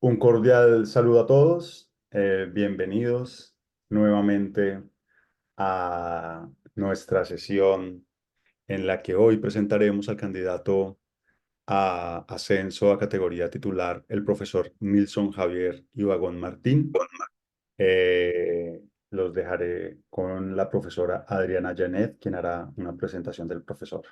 Un cordial saludo a todos, bienvenidos nuevamente a nuestra sesión en la que hoy presentaremos al candidato a ascenso a categoría titular, el profesor Nilson Javier Ibagón Martín. Los dejaré con la profesora Adriana Janet, quien hará una presentación del profesor.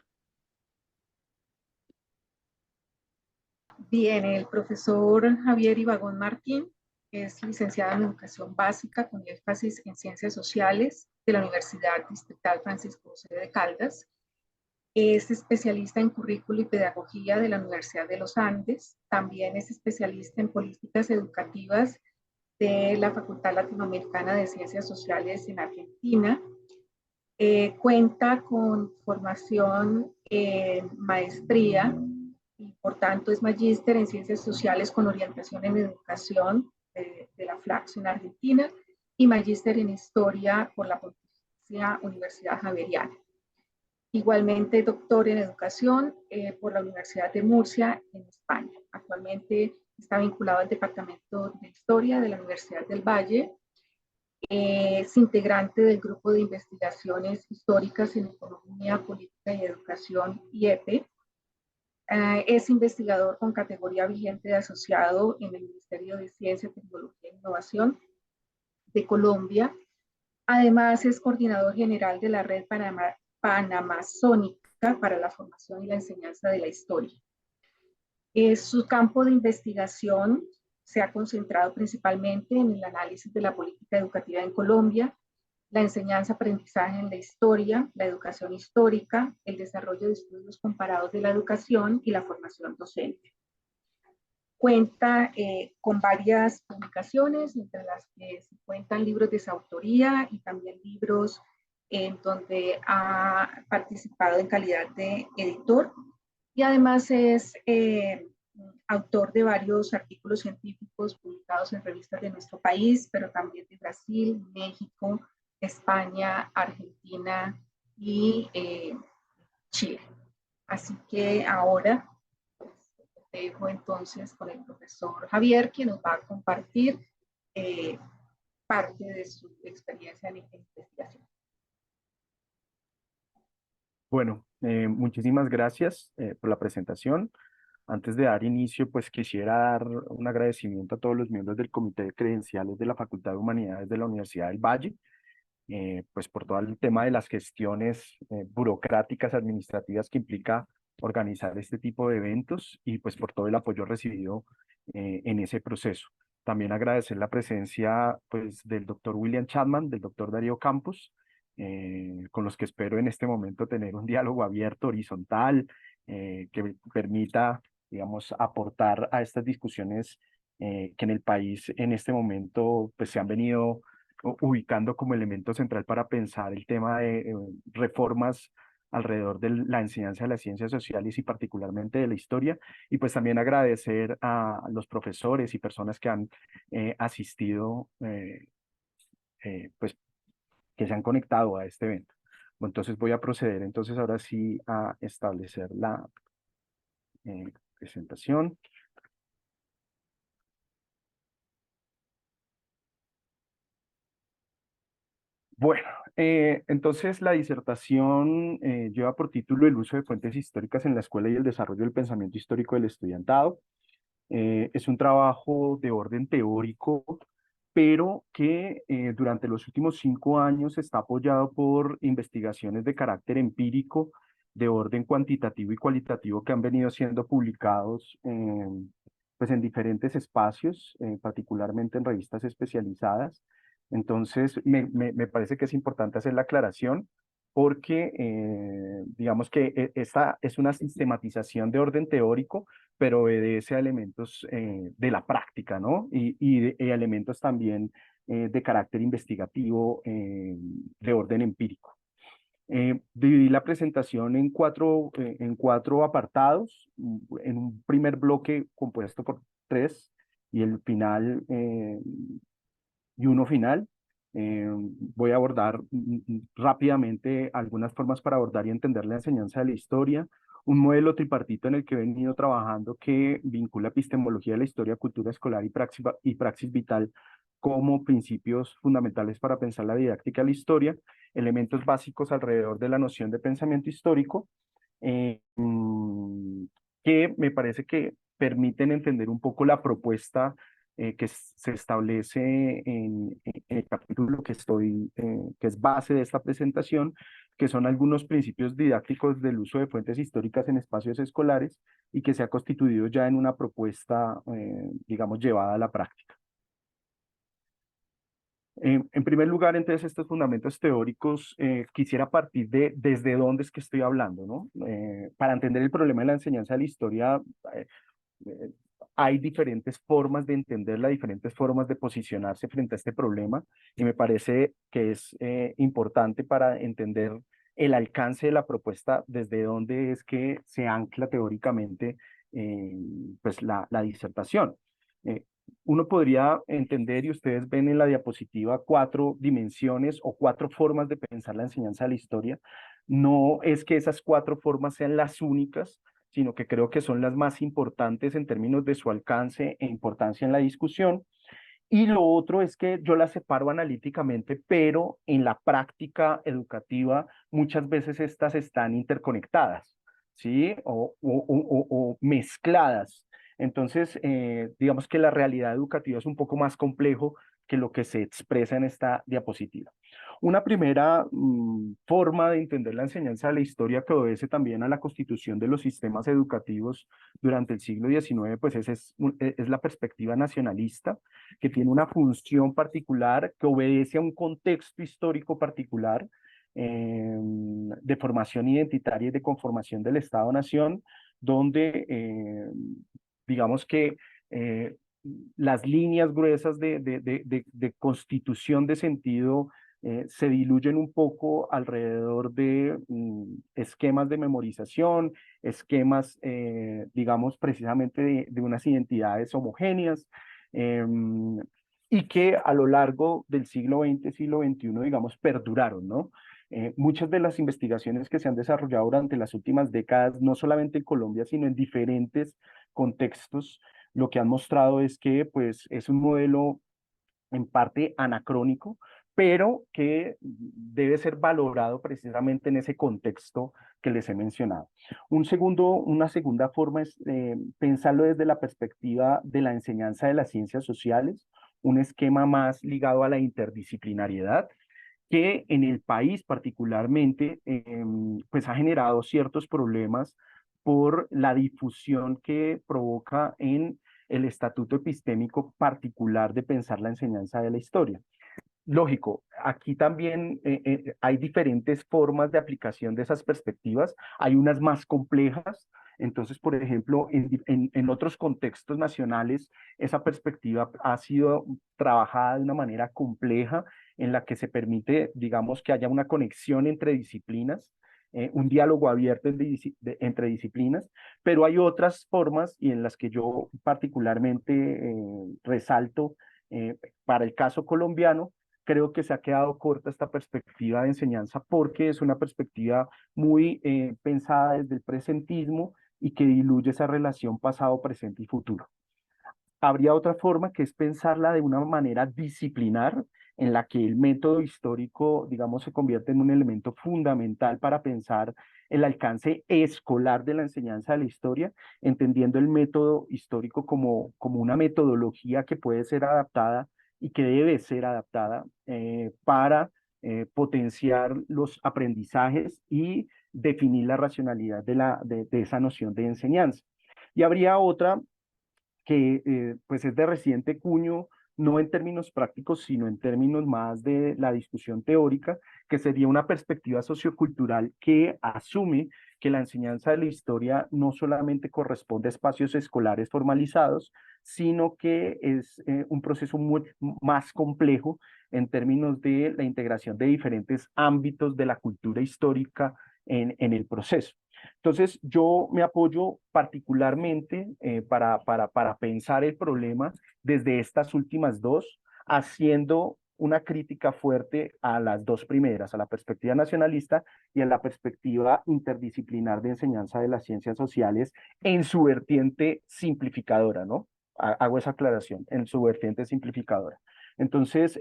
Bien, el profesor Javier Ibagón Martín es licenciado en Educación Básica con énfasis en Ciencias Sociales de la Universidad Distrital Francisco José de Caldas. Es especialista en currículo y pedagogía de la Universidad de los Andes. También es especialista en políticas educativas de la Facultad Latinoamericana de Ciencias Sociales en Argentina. Cuenta con formación en maestría y por tanto es magíster en Ciencias Sociales con orientación en Educación de la FLACS en Argentina y magíster en Historia por la Pontificia Universidad Javeriana. Igualmente doctor en Educación por la Universidad de Murcia en España. Actualmente está vinculado al Departamento de Historia de la Universidad del Valle. Es integrante del Grupo de Investigaciones Históricas en Economía, Política y Educación, IEPE. Es investigador con categoría vigente de asociado en el Ministerio de Ciencia, Tecnología e Innovación de Colombia. Además, es coordinador general de la Red Panamazónica para la Formación y la Enseñanza de la Historia. Su campo de investigación se ha concentrado principalmente en el análisis de la política educativa en Colombia, la enseñanza-aprendizaje en la historia, la educación histórica, el desarrollo de estudios comparados de la educación y la formación docente. Cuenta con varias publicaciones, entre las que se cuentan libros de su autoría y también libros en donde ha participado en calidad de editor. Y además es autor de varios artículos científicos publicados en revistas de nuestro país, pero también de Brasil, México, España, Argentina y Chile. Así que ahora te dejo entonces con el profesor Javier, quien nos va a compartir eh, parte de su experiencia en investigación. Bueno, muchísimas gracias por la presentación. Antes de dar inicio, pues quisiera dar un agradecimiento a todos los miembros del Comité de Credenciales de la Facultad de Humanidades de la Universidad del Valle, pues por todo el tema de las gestiones burocráticas, administrativas que implica organizar este tipo de eventos y pues por todo el apoyo recibido en ese proceso. También agradecer la presencia pues del doctor William Chapman, del doctor Darío Campos, con los que espero en este momento tener un diálogo abierto, horizontal, que permita, digamos, aportar a estas discusiones que en el país en este momento pues se han venido ubicando como elemento central para pensar el tema de reformas alrededor de la enseñanza de las ciencias sociales y particularmente de la historia, y pues también agradecer a los profesores y personas que han asistido, pues que se han conectado a este evento. Bueno, entonces voy a proceder entonces ahora sí a establecer la presentación. Bueno, entonces la disertación lleva por título El uso de fuentes históricas en la escuela y el desarrollo del pensamiento histórico del estudiantado. Es un trabajo de orden teórico, pero que durante los últimos 5 años está apoyado por investigaciones de carácter empírico, de orden cuantitativo y cualitativo que han venido siendo publicados pues en diferentes espacios, particularmente en revistas especializadas. Entonces, me parece que es importante hacer la aclaración porque digamos que esta es una sistematización de orden teórico, pero obedece a elementos de la práctica, ¿no? Y elementos también de carácter investigativo de orden empírico. Dividí la presentación en cuatro apartados, en un primer bloque compuesto por tres y el final y uno final. Voy a abordar rápidamente algunas formas para abordar y entender la enseñanza de la historia, un modelo tripartito en el que he venido trabajando que vincula epistemología de la historia, cultura escolar y praxis vital como principios fundamentales para pensar la didáctica de la historia, elementos básicos alrededor de la noción de pensamiento histórico, eh, mm, que me parece que permiten entender un poco la propuesta que se establece en el capítulo que es base de esta presentación, que son algunos principios didácticos del uso de fuentes históricas en espacios escolares y que se ha constituido ya en una propuesta, digamos, llevada a la práctica. En primer lugar, entonces, estos fundamentos teóricos, quisiera partir de desde dónde es que estoy hablando, ¿no? Para entender el problema de la enseñanza de la historia, eh, eh, hay diferentes formas de entenderla, diferentes formas de posicionarse frente a este problema, y me parece que es importante para entender el alcance de la propuesta, desde dónde es que se ancla teóricamente pues la disertación. Eh, Uno podría entender, y ustedes ven en la diapositiva, 4 dimensiones o 4 formas de pensar la enseñanza de la historia. No es que esas 4 formas sean las únicas, sino que creo que son las más importantes en términos de su alcance e importancia en la discusión. Y lo otro es que yo las separo analíticamente, pero en la práctica educativa muchas veces estas están interconectadas, ¿sí? O mezcladas. Entonces, digamos que la realidad educativa es un poco más complejo que lo que se expresa en esta diapositiva. Una primera forma de entender la enseñanza de la historia que obedece también a la constitución de los sistemas educativos durante el siglo XIX, pues es la perspectiva nacionalista, que tiene una función particular, que obedece a un contexto histórico particular de formación identitaria y de conformación del Estado-Nación, donde digamos que eh, las líneas gruesas de constitución de sentido se diluyen un poco alrededor de esquemas de memorización, esquemas, digamos, precisamente de unas identidades homogéneas, y que a lo largo del siglo XX, siglo XXI, digamos, perduraron, ¿no? Muchas de las investigaciones que se han desarrollado durante las últimas décadas, no solamente en Colombia, sino en diferentes contextos, lo que han mostrado es que pues, es un modelo en parte anacrónico, pero que debe ser valorado precisamente en ese contexto que les he mencionado. Una segunda forma es pensarlo desde la perspectiva de la enseñanza de las ciencias sociales, un esquema más ligado a la interdisciplinariedad, que en el país particularmente, pues ha generado ciertos problemas por la difusión que provoca en el estatuto epistémico particular de pensar la enseñanza de la historia. Lógico, aquí también hay diferentes formas de aplicación de esas perspectivas, hay unas más complejas, entonces, por ejemplo, en otros contextos nacionales, esa perspectiva ha sido trabajada de una manera compleja en la que se permite, digamos, que haya una conexión entre disciplinas, un diálogo abierto entre disciplinas, pero hay otras formas y en las que yo particularmente resalto para el caso colombiano. Creo que se ha quedado corta esta perspectiva de enseñanza porque es una perspectiva muy pensada desde el presentismo y que diluye esa relación pasado, presente y futuro. Habría otra forma que es pensarla de una manera disciplinar, en la que el método histórico, digamos, se convierte en un elemento fundamental para pensar el alcance escolar de la enseñanza de la historia, entendiendo el método histórico como una metodología que puede ser adaptada y que debe ser adaptada para potenciar los aprendizajes y definir la racionalidad de esa noción de enseñanza. Y habría otra que pues es de reciente cuño, no en términos prácticos, sino en términos más de la discusión teórica, que sería una perspectiva sociocultural que asume que la enseñanza de la historia no solamente corresponde a espacios escolares formalizados, sino que es un proceso más complejo en términos de la integración de diferentes ámbitos de la cultura histórica en el proceso. Entonces, yo me apoyo particularmente para pensar el problema desde estas últimas dos, haciendo una crítica fuerte a las dos primeras, a la perspectiva nacionalista y a la perspectiva interdisciplinar de enseñanza de las ciencias sociales en su vertiente simplificadora, ¿no? Hago esa aclaración, en su vertiente simplificadora. Entonces,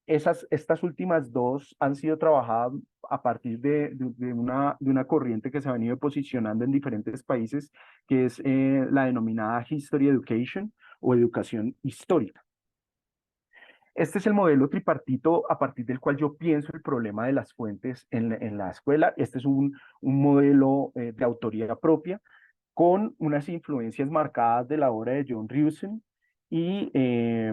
estas últimas dos han sido trabajadas a partir de una corriente que se ha venido posicionando en diferentes países, que es la denominada History Education o educación histórica. Este es el modelo tripartito a partir del cual yo pienso el problema de las fuentes en la escuela. Este es un modelo de autoría propia con unas influencias marcadas de la obra de John Rawson y,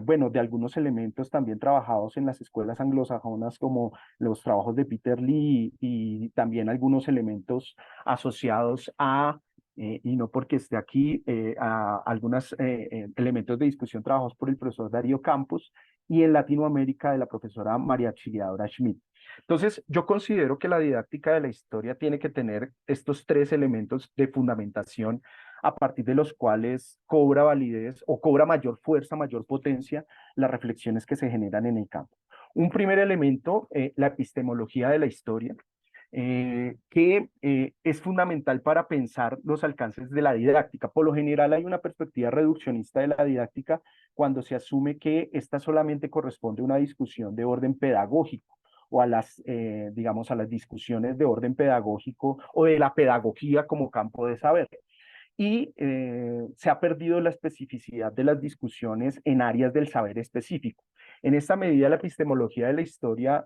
bueno, de algunos elementos también trabajados en las escuelas anglosajonas como los trabajos de Peter Lee y también algunos elementos asociados a, y no porque esté aquí, a algunos elementos de discusión trabajados por el profesor Darío Campos y en Latinoamérica de la profesora María Auxiliadora Schmidt. Entonces, yo considero que la didáctica de la historia tiene que tener estos tres elementos de fundamentación a partir de los cuales cobra validez o cobra mayor fuerza, mayor potencia las reflexiones que se generan en el campo. Un primer elemento, la epistemología de la historia, que es fundamental para pensar los alcances de la didáctica. Por lo general hay una perspectiva reduccionista de la didáctica cuando se asume que esta solamente corresponde a una discusión de orden pedagógico o a las, digamos, a las discusiones de orden pedagógico o de la pedagogía como campo de saber. Y se ha perdido la especificidad de las discusiones en áreas del saber específico. En esta medida, la epistemología de la historia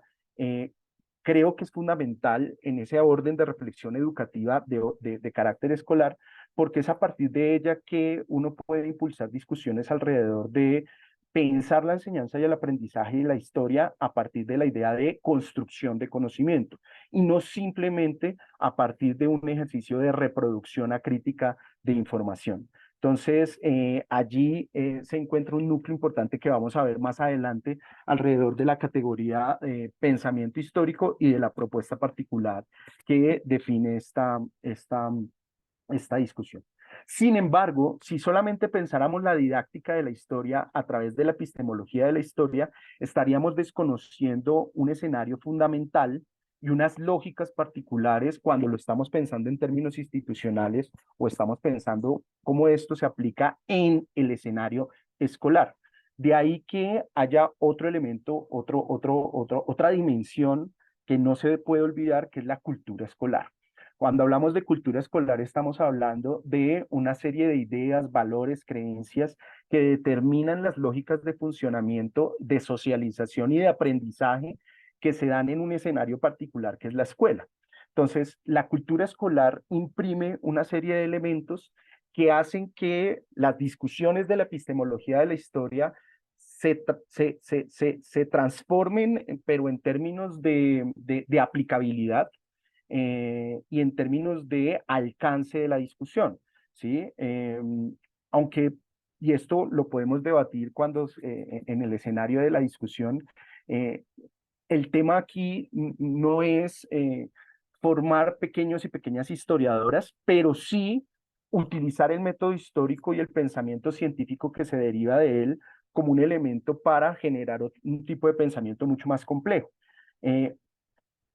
creo que es fundamental en ese orden de reflexión educativa de carácter escolar, porque es a partir de ella que uno puede impulsar discusiones alrededor de pensar la enseñanza y el aprendizaje y la historia a partir de la idea de construcción de conocimiento y no simplemente a partir de un ejercicio de reproducción acrítica de información. Entonces, allí se encuentra un núcleo importante que vamos a ver más adelante alrededor de la categoría pensamiento histórico y de la propuesta particular que define esta discusión. Sin embargo, si solamente pensáramos la didáctica de la historia a través de la epistemología de la historia, estaríamos desconociendo un escenario fundamental y unas lógicas particulares cuando lo estamos pensando en términos institucionales o estamos pensando cómo esto se aplica en el escenario escolar. De ahí que haya otro elemento, otra dimensión que no se puede olvidar, que es la cultura escolar. Cuando hablamos de cultura escolar, estamos hablando de una serie de ideas, valores, creencias que determinan las lógicas de funcionamiento, de socialización y de aprendizaje que se dan en un escenario particular, que es la escuela. Entonces, la cultura escolar imprime una serie de elementos que hacen que las discusiones de la epistemología de la historia se transformen, pero en términos de aplicabilidad y en términos de alcance de la discusión, ¿sí? Aunque, y esto lo podemos debatir cuando en el escenario de la discusión, el tema aquí no es formar pequeños y pequeñas historiadoras, pero sí utilizar el método histórico y el pensamiento científico que se deriva de él como un elemento para generar un tipo de pensamiento mucho más complejo.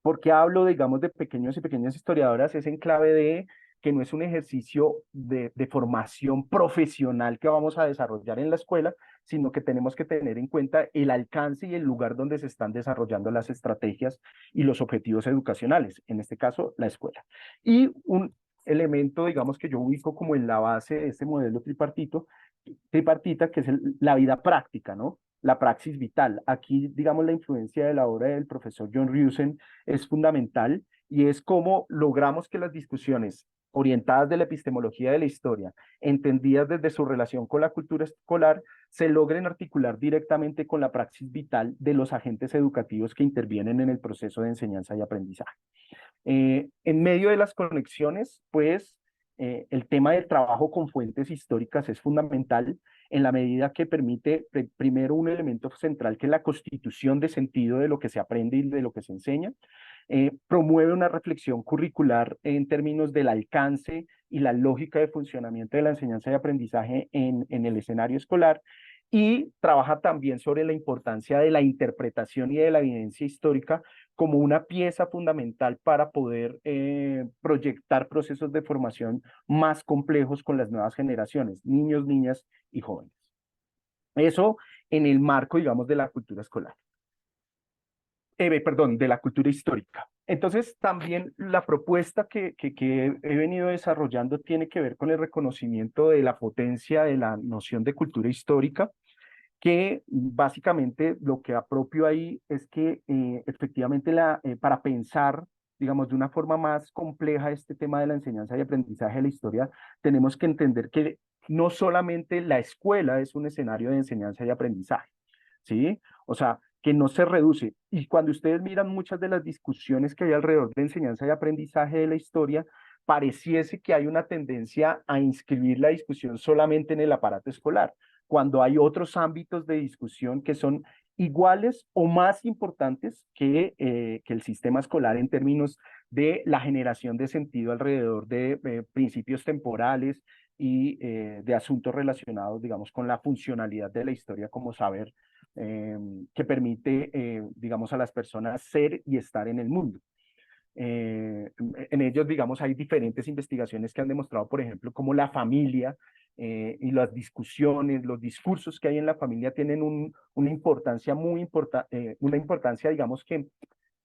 ¿Por qué hablo, digamos, de pequeños y pequeñas historiadoras? Es en clave de que no es un ejercicio de formación profesional que vamos a desarrollar en la escuela, sino que tenemos que tener en cuenta el alcance y el lugar donde se están desarrollando las estrategias y los objetivos educacionales, en este caso, la escuela. Y un elemento, digamos, que yo ubico como en la base de este modelo tripartita, que es la vida práctica, ¿no? La praxis vital. Aquí, digamos, la influencia de la obra del profesor John Rawson es fundamental y es cómo logramos que las discusiones orientadas de la epistemología de la historia, entendidas desde su relación con la cultura escolar, se logren articular directamente con la praxis vital de los agentes educativos que intervienen en el proceso de enseñanza y aprendizaje. En medio de las conexiones, pues, el tema del trabajo con fuentes históricas es fundamental en la medida que permite, primero, un elemento central que es la constitución de sentido de lo que se aprende y de lo que se enseña. Promueve una reflexión curricular en términos del alcance y la lógica de funcionamiento de la enseñanza y aprendizaje en el escenario escolar y trabaja también sobre la importancia de la interpretación y de la evidencia histórica como una pieza fundamental para poder proyectar procesos de formación más complejos con las nuevas generaciones, niños, niñas y jóvenes. Eso en el marco, digamos, de la cultura escolar. Perdón, de la cultura histórica. Entonces, también la propuesta que he venido desarrollando tiene que ver con el reconocimiento de la potencia de la noción de cultura histórica, que básicamente lo que apropio ahí es que efectivamente para pensar, digamos, de una forma más compleja este tema de la enseñanza y aprendizaje de la historia, tenemos que entender que no solamente la escuela es un escenario de enseñanza y aprendizaje, ¿sí? O sea, que no se reduce. Y cuando ustedes miran muchas de las discusiones que hay alrededor de enseñanza y aprendizaje de la historia, pareciese que hay una tendencia a inscribir la discusión solamente en el aparato escolar, cuando hay otros ámbitos de discusión que son iguales o más importantes que el sistema escolar en términos de la generación de sentido alrededor de principios temporales y de asuntos relacionados, digamos, con la funcionalidad de la historia como saber que permite, digamos, a las personas ser y estar en el mundo. En ellos, digamos, hay diferentes investigaciones que han demostrado, por ejemplo, cómo la familia y las discusiones, los discursos que hay en la familia tienen una importancia muy importante, una importancia, digamos, que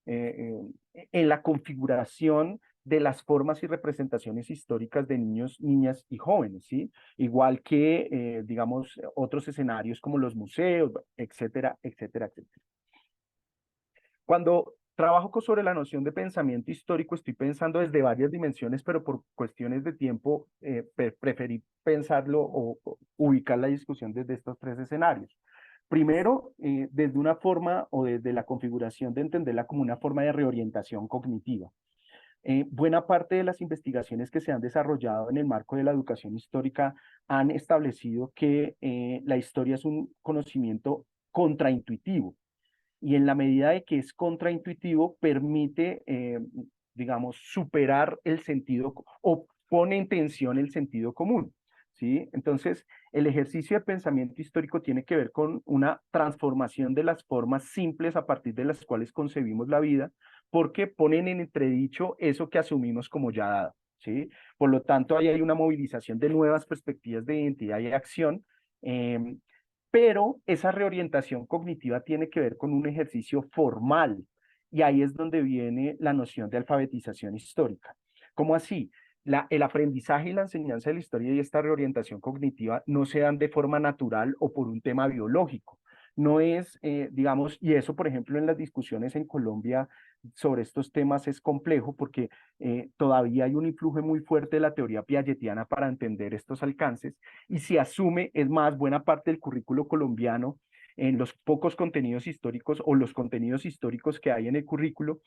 en la configuración de las formas y representaciones históricas de niños, niñas y jóvenes, ¿sí? Igual que, digamos, otros escenarios como los museos, etcétera, etcétera, etcétera. Cuando trabajo sobre la noción de pensamiento histórico, estoy pensando desde varias dimensiones, pero por cuestiones de tiempo preferí pensarlo o ubicar la discusión desde estos tres escenarios. Primero, desde una forma o desde la configuración de entenderla como una forma de reorientación cognitiva. Buena parte de las investigaciones que se han desarrollado en el marco de la educación histórica han establecido que la historia es un conocimiento contraintuitivo y en la medida de que es contraintuitivo permite, digamos, superar el sentido o pone en tensión el sentido común. ¿Sí? Entonces, el ejercicio de pensamiento histórico tiene que ver con una transformación de las formas simples a partir de las cuales concebimos la vida, porque ponen en entredicho eso que asumimos como ya dado. ¿Sí? Por lo tanto, ahí hay una movilización de nuevas perspectivas de identidad y acción, pero esa reorientación cognitiva tiene que ver con un ejercicio formal, y ahí es donde viene la noción de alfabetización histórica. ¿Cómo así? El aprendizaje y la enseñanza de la historia y esta reorientación cognitiva no se dan de forma natural o por un tema biológico. No es, digamos, y eso, por ejemplo, en las discusiones en Colombia sobre estos temas es complejo porque todavía hay un influjo muy fuerte de la teoría piagetiana para entender estos alcances y se asume, es más, buena parte del currículo colombiano en los pocos contenidos históricos o los contenidos históricos que hay en el currículo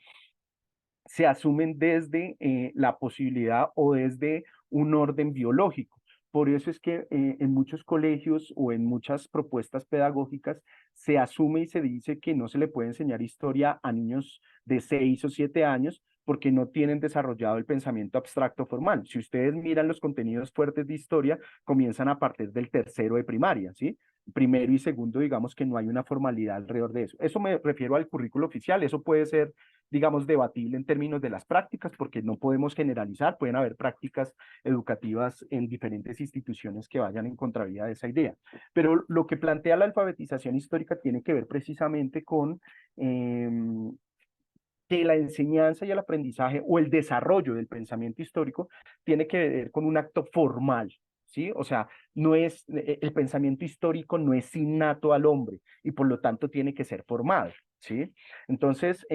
se asumen desde la posibilidad o desde un orden biológico. Por eso es que en muchos colegios o en muchas propuestas pedagógicas se asume y se dice que no se le puede enseñar historia a niños de 6 o 7 años porque no tienen desarrollado el pensamiento abstracto formal. Si ustedes miran los contenidos fuertes de historia, comienzan a partir del tercero de primaria, ¿sí? Primero y segundo, digamos que no hay una formalidad alrededor de eso. Eso me refiero al currículo oficial, eso puede ser, digamos, debatible en términos de las prácticas, porque no podemos generalizar, pueden haber prácticas educativas en diferentes instituciones que vayan en contravía de esa idea. Pero lo que plantea la alfabetización histórica tiene que ver precisamente con que la enseñanza y el aprendizaje o el desarrollo del pensamiento histórico tiene que ver con un acto formal, ¿sí? O sea, no es, el pensamiento histórico no es innato al hombre y por lo tanto tiene que ser formado, ¿sí? Entonces,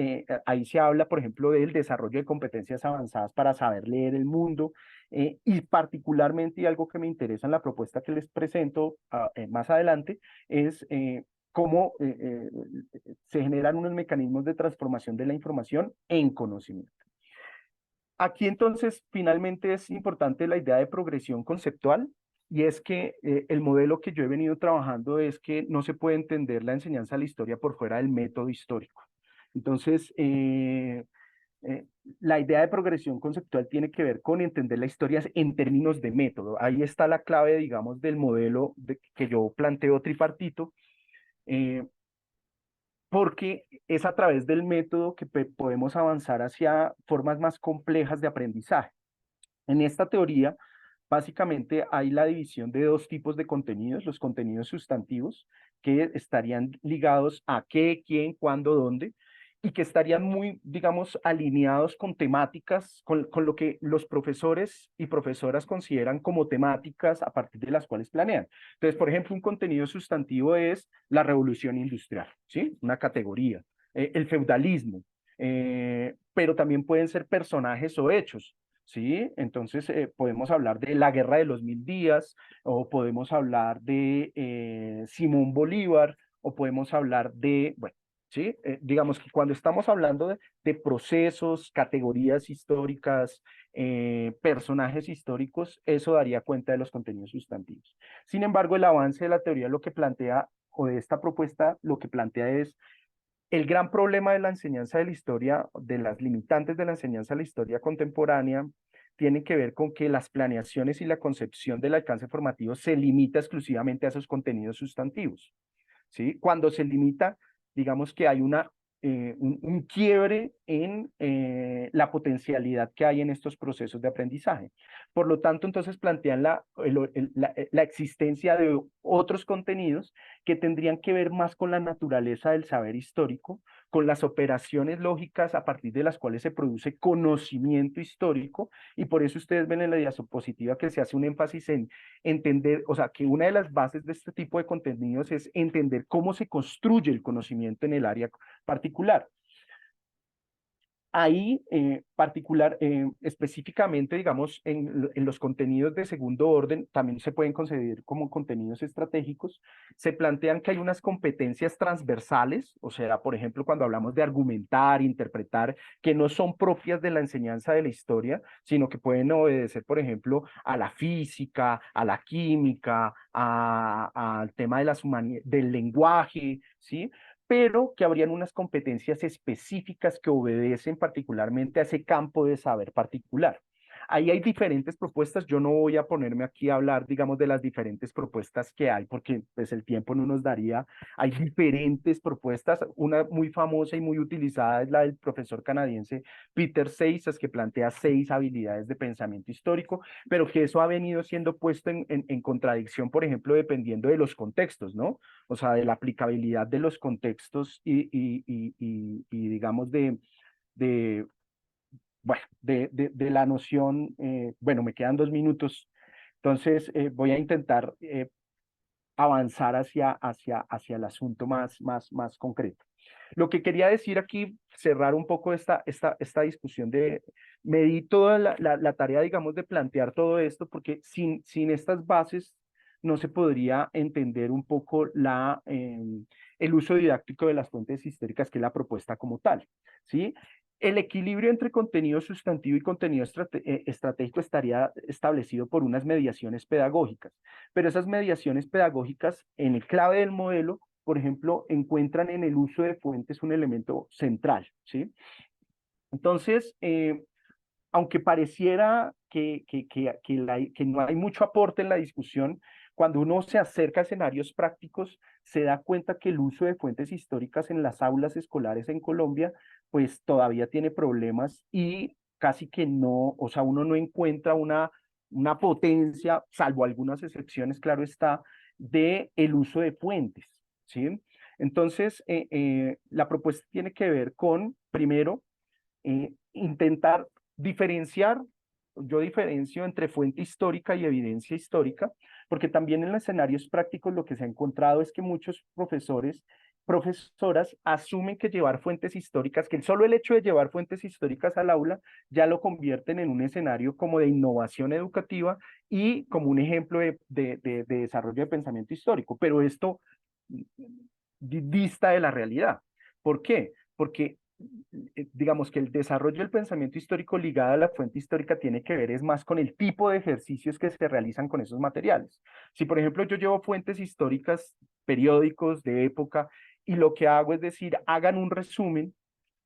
ahí se habla, por ejemplo, del desarrollo de competencias avanzadas para saber leer el mundo y particularmente, y algo que me interesa en la propuesta que les presento más adelante, es cómo se generan unos mecanismos de transformación de la información en conocimiento. Aquí entonces finalmente es importante la idea de progresión conceptual y es que el modelo que yo he venido trabajando es que no se puede entender la enseñanza de la historia por fuera del método histórico. Entonces, eh, la idea de progresión conceptual tiene que ver con entender la historia en términos de método. Ahí está la clave, digamos, del modelo que yo planteo tripartito, eh, porque es a través del método que podemos avanzar hacia formas más complejas de aprendizaje. En esta teoría, básicamente hay la división de dos tipos de contenidos: los contenidos sustantivos, que estarían ligados a qué, quién, cuándo, dónde, y que estarían muy, digamos, alineados con temáticas, con lo que los profesores y profesoras consideran como temáticas a partir de las cuales planean. Entonces, por ejemplo, un contenido sustantivo es la revolución industrial, ¿sí? Una categoría. El feudalismo, pero también pueden ser personajes o hechos. ¿Sí? Entonces podemos hablar de la Guerra de los Mil Días, o podemos hablar de Simón Bolívar, o podemos hablar de, bueno, ¿sí? Digamos que cuando estamos hablando de procesos, categorías históricas, personajes históricos, eso daría cuenta de los contenidos sustantivos. Sin embargo, el avance de la teoría lo que plantea, o de esta propuesta, lo que plantea es el gran problema de la enseñanza de la historia, de las limitantes de la enseñanza de la historia contemporánea, tiene que ver con que las planeaciones y la concepción del alcance formativo se limita exclusivamente a esos contenidos sustantivos, ¿sí? Cuando se limita, digamos que hay un quiebre en la potencialidad que hay en estos procesos de aprendizaje. Por lo tanto, entonces plantean la existencia de otros contenidos que tendrían que ver más con la naturaleza del saber histórico, con las operaciones lógicas a partir de las cuales se produce conocimiento histórico, y por eso ustedes ven en la diapositiva que se hace un énfasis en entender, o sea, que una de las bases de este tipo de contenidos es entender cómo se construye el conocimiento en el área particular. Ahí, específicamente, digamos, en los contenidos de segundo orden, también se pueden concebir como contenidos estratégicos. Se plantean que hay unas competencias transversales, o sea, por ejemplo, cuando hablamos de argumentar, interpretar, que no son propias de la enseñanza de la historia, sino que pueden obedecer, por ejemplo, a la física, a la química, al tema de del lenguaje, ¿sí? Pero que habrían unas competencias específicas que obedecen particularmente a ese campo de saber particular. Ahí hay diferentes propuestas. Yo no voy a ponerme aquí a hablar, digamos, de las diferentes propuestas que hay, porque pues el tiempo no nos daría. Hay diferentes propuestas. Una muy famosa y muy utilizada es la del profesor canadiense Peter Seixas, que plantea 6 habilidades de pensamiento histórico, pero que eso ha venido siendo puesto en contradicción, por ejemplo, dependiendo de los contextos, ¿no? O sea, de la aplicabilidad de los contextos y digamos, de, bueno, de la noción. Bueno, me quedan 2 minutos, entonces voy a intentar avanzar hacia el asunto más concreto. Lo que quería decir aquí, cerrar un poco esta discusión me di toda la tarea, digamos, de plantear todo esto, porque sin estas bases no se podría entender un poco el uso didáctico de las fuentes históricas, que es la propuesta como tal, ¿sí? El equilibrio entre contenido sustantivo y contenido estratégico estaría establecido por unas mediaciones pedagógicas, pero esas mediaciones pedagógicas, en el clave del modelo, por ejemplo, encuentran en el uso de fuentes un elemento central, ¿sí? Entonces, aunque pareciera que no hay mucho aporte en la discusión, cuando uno se acerca a escenarios prácticos, se da cuenta que el uso de fuentes históricas en las aulas escolares en Colombia, pues todavía tiene problemas, y casi que no, o sea, uno no encuentra una potencia, salvo algunas excepciones, claro está, de el uso de fuentes, ¿sí? Entonces, la propuesta tiene que ver con, primero, intentar diferenciar. Yo diferencio entre fuente histórica y evidencia histórica, porque también en los escenarios prácticos lo que se ha encontrado es que muchos profesoras asumen que llevar fuentes históricas, que solo el hecho de llevar fuentes históricas al aula ya lo convierten en un escenario como de innovación educativa y como un ejemplo de desarrollo de pensamiento histórico, pero esto dista de la realidad. ¿Por qué? Porque digamos que el desarrollo del pensamiento histórico ligado a la fuente histórica tiene que ver es más con el tipo de ejercicios que se realizan con esos materiales. Si, por ejemplo, yo llevo fuentes históricas, periódicos de época, y lo que hago es decir, hagan un resumen,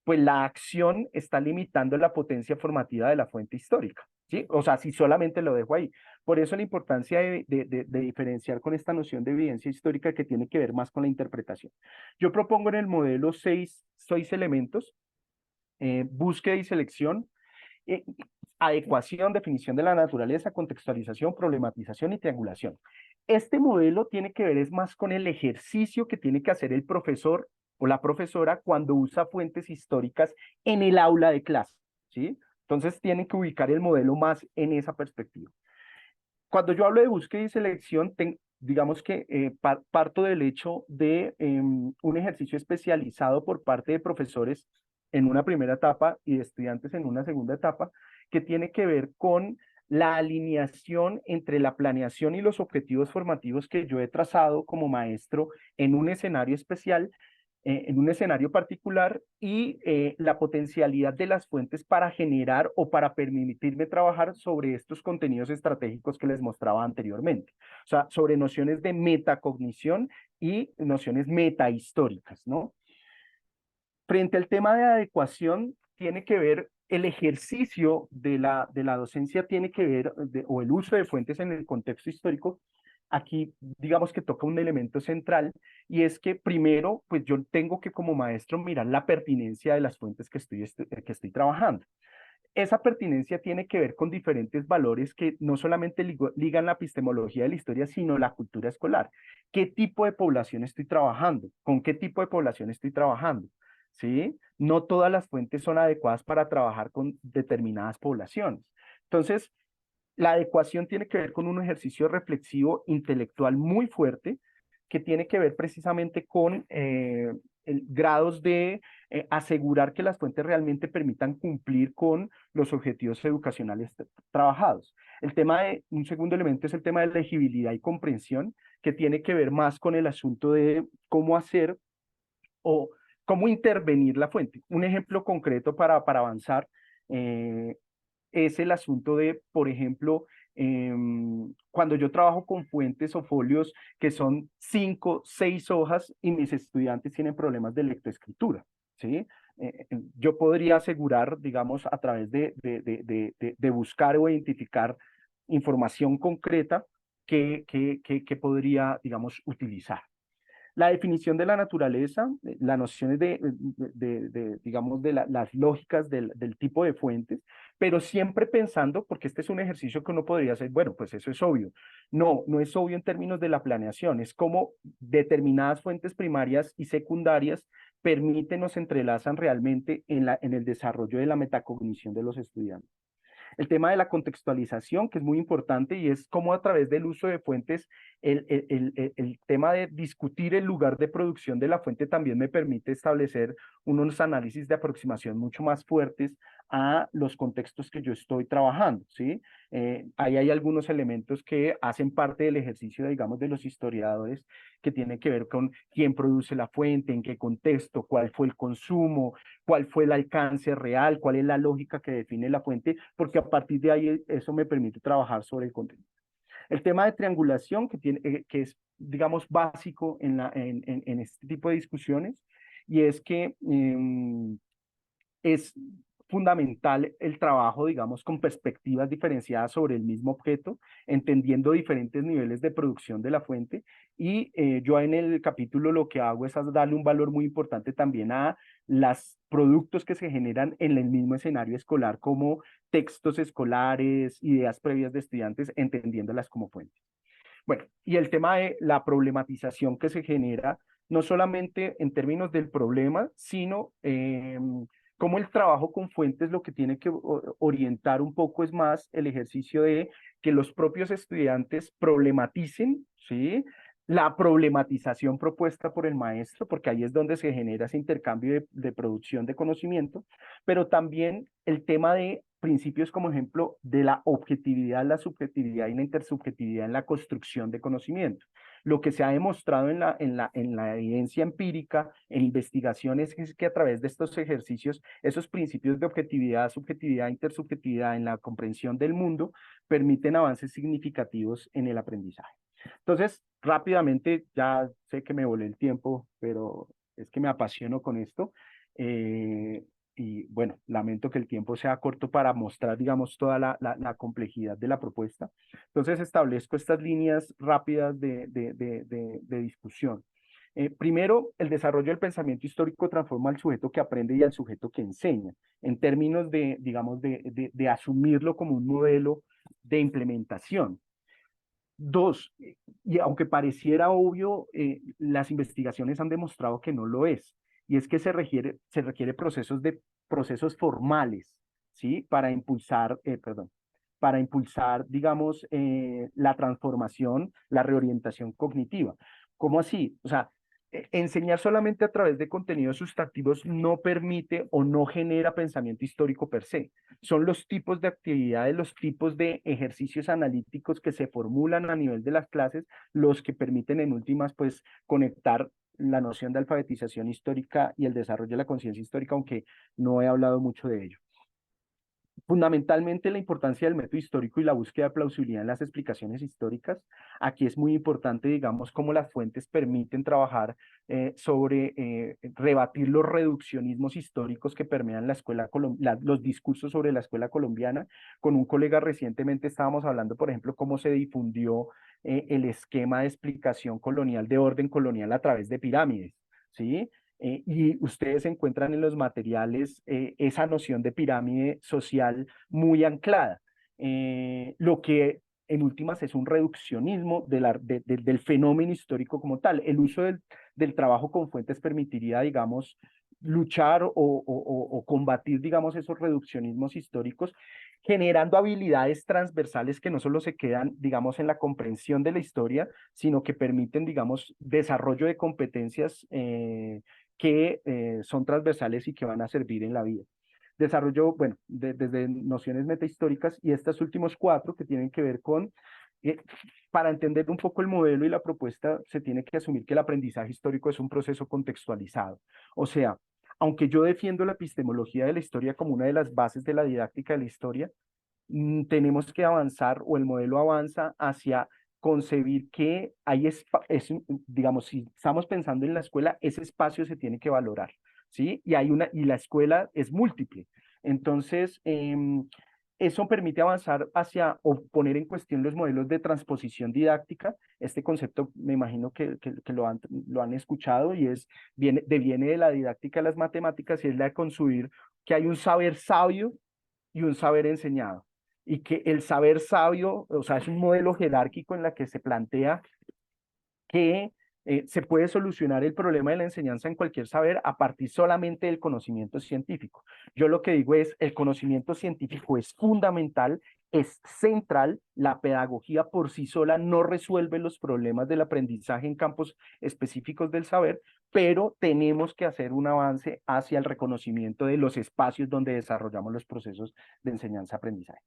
pues la acción está limitando la potencia formativa de la fuente histórica, ¿sí? O sea, si solamente lo dejo ahí. Por eso la importancia de diferenciar con esta noción de evidencia histórica que tiene que ver más con la interpretación. Yo propongo en el modelo seis elementos: búsqueda y selección, eh, adecuación, definición de la naturaleza, contextualización, problematización y triangulación. Este modelo tiene que ver es más con el ejercicio que tiene que hacer el profesor o la profesora cuando usa fuentes históricas en el aula de clase, ¿sí? Entonces tienen que ubicar el modelo más en esa perspectiva. Cuando yo hablo de búsqueda y selección, digamos que parto del hecho de un ejercicio especializado por parte de profesores en una primera etapa y de estudiantes en una segunda etapa, que tiene que ver con la alineación entre la planeación y los objetivos formativos que yo he trazado como maestro en un escenario especial, en un escenario particular, y la potencialidad de las fuentes para generar o para permitirme trabajar sobre estos contenidos estratégicos que les mostraba anteriormente. O sea, sobre nociones de metacognición y nociones metahistóricas, ¿no? Frente al tema de adecuación, tiene que ver el ejercicio de la docencia, tiene que ver, o el uso de fuentes en el contexto histórico. Aquí, digamos que toca un elemento central, y es que primero, pues yo tengo que como maestro mirar la pertinencia de las fuentes que estoy trabajando. Esa pertinencia tiene que ver con diferentes valores que no solamente ligan la epistemología de la historia, sino la cultura escolar. ¿Qué tipo de población estoy trabajando? ¿Con qué tipo de población estoy trabajando? ¿Sí? No todas las fuentes son adecuadas para trabajar con determinadas poblaciones. Entonces, la adecuación tiene que ver con un ejercicio reflexivo intelectual muy fuerte, que tiene que ver precisamente con grados de asegurar que las fuentes realmente permitan cumplir con los objetivos educacionales trabajados. Un segundo elemento es el tema de legibilidad y comprensión, que tiene que ver más con el asunto de cómo hacer o cómo intervenir la fuente. Un ejemplo concreto para avanzar es el asunto de, por ejemplo, cuando yo trabajo con fuentes o folios que son 5, 6 hojas y mis estudiantes tienen problemas de lectoescritura, ¿sí? Yo podría asegurar, digamos, a través de buscar o identificar información concreta que podría, digamos, utilizar. La definición de la naturaleza, las nociones digamos, las lógicas del tipo de fuentes, pero siempre pensando, porque este es un ejercicio que uno podría hacer, bueno, pues eso es obvio. No, no es obvio en términos de la planeación, es como determinadas fuentes primarias y secundarias permiten o se entrelazan realmente en el desarrollo de la metacognición de los estudiantes. El tema de la contextualización, que es muy importante, y es cómo a través del uso de fuentes, el tema de discutir el lugar de producción de la fuente también me permite establecer unos análisis de aproximación mucho más fuertes a los contextos que yo estoy trabajando, ¿sí? Ahí hay algunos elementos que hacen parte del ejercicio, digamos, de los historiadores, que tienen que ver con quién produce la fuente, en qué contexto, cuál fue el consumo, cuál fue el alcance real, cuál es la lógica que define la fuente, porque a partir de ahí eso me permite trabajar sobre el contenido. El tema de triangulación, que es, digamos, básico en este tipo de discusiones, y es que es fundamental el trabajo, digamos, con perspectivas diferenciadas sobre el mismo objeto, entendiendo diferentes niveles de producción de la fuente. Y yo en el capítulo lo que hago es darle un valor muy importante también a los productos que se generan en el mismo escenario escolar, como textos escolares, ideas previas de estudiantes, entendiéndolas como fuentes. Bueno, y el tema de la problematización que se genera, no solamente en términos del problema, sino cómo el trabajo con fuentes lo que tiene que orientar un poco es más el ejercicio de que los propios estudiantes problematicen, ¿sí? La problematización propuesta por el maestro, porque ahí es donde se genera ese intercambio de producción de conocimiento, pero también el tema de principios como ejemplo de la objetividad, la subjetividad y la intersubjetividad en la construcción de conocimiento. Lo que se ha demostrado en la evidencia empírica, en investigaciones, es que a través de estos ejercicios, esos principios de objetividad, subjetividad, intersubjetividad en la comprensión del mundo permiten avances significativos en el aprendizaje. Entonces, rápidamente, ya sé que me volé el tiempo, pero es que me apasiono con esto. y bueno, lamento que el tiempo sea corto para mostrar, digamos, toda la complejidad de la propuesta. Entonces establezco estas líneas rápidas de discusión. Primero, el desarrollo del pensamiento histórico transforma al sujeto que aprende y al sujeto que enseña, en términos de, digamos, de asumirlo como un modelo de implementación. Dos, y aunque pareciera obvio, las investigaciones han demostrado que no lo es, y es que se requiere procesos formales, ¿sí? Para impulsar, digamos, la transformación, la reorientación cognitiva. ¿Cómo así? O sea, enseñar solamente a través de contenidos sustantivos no permite o no genera pensamiento histórico per se. Son los tipos de actividades, los tipos de ejercicios analíticos que se formulan a nivel de las clases, los que permiten en últimas, pues, conectar la noción de alfabetización histórica y el desarrollo de la conciencia histórica, aunque no he hablado mucho de ello. Fundamentalmente la importancia del método histórico y la búsqueda de plausibilidad en las explicaciones históricas. Aquí es muy importante, digamos, cómo las fuentes permiten trabajar sobre rebatir los reduccionismos históricos que permean los discursos sobre la escuela colombiana. Con un colega recientemente estábamos hablando, por ejemplo, cómo se difundió el esquema de explicación colonial de orden colonial a través de pirámides, ¿sí? Y ustedes encuentran en los materiales esa noción de pirámide social muy anclada, lo que en últimas es un reduccionismo del fenómeno histórico como tal. El uso del trabajo con fuentes permitiría, digamos, luchar o combatir, digamos, esos reduccionismos históricos, generando habilidades transversales que no solo se quedan, digamos, en la comprensión de la historia, sino que permiten, digamos, desarrollo de competencias que son transversales y que van a servir en la vida. Desarrollo, bueno, desde nociones metahistóricas y estas últimos cuatro que tienen que ver con, para entender un poco el modelo y la propuesta, se tiene que asumir que el aprendizaje histórico es un proceso contextualizado. O sea, aunque yo defiendo la epistemología de la historia como una de las bases de la didáctica de la historia, tenemos que avanzar o el modelo avanza hacia concebir que digamos, si estamos pensando en la escuela, ese espacio se tiene que valorar, ¿sí? Y la escuela es múltiple. Entonces, eso permite avanzar hacia o poner en cuestión los modelos de transposición didáctica. Este concepto me imagino que lo han escuchado y viene de la didáctica de las matemáticas y es la de concebir que hay un saber sabio y un saber enseñado. Y que el saber sabio, o sea, es un modelo jerárquico en la que se plantea que se puede solucionar el problema de la enseñanza en cualquier saber a partir solamente del conocimiento científico. Yo lo que digo es, el conocimiento científico es fundamental, es central, la pedagogía por sí sola no resuelve los problemas del aprendizaje en campos específicos del saber, pero tenemos que hacer un avance hacia el reconocimiento de los espacios donde desarrollamos los procesos de enseñanza-aprendizaje.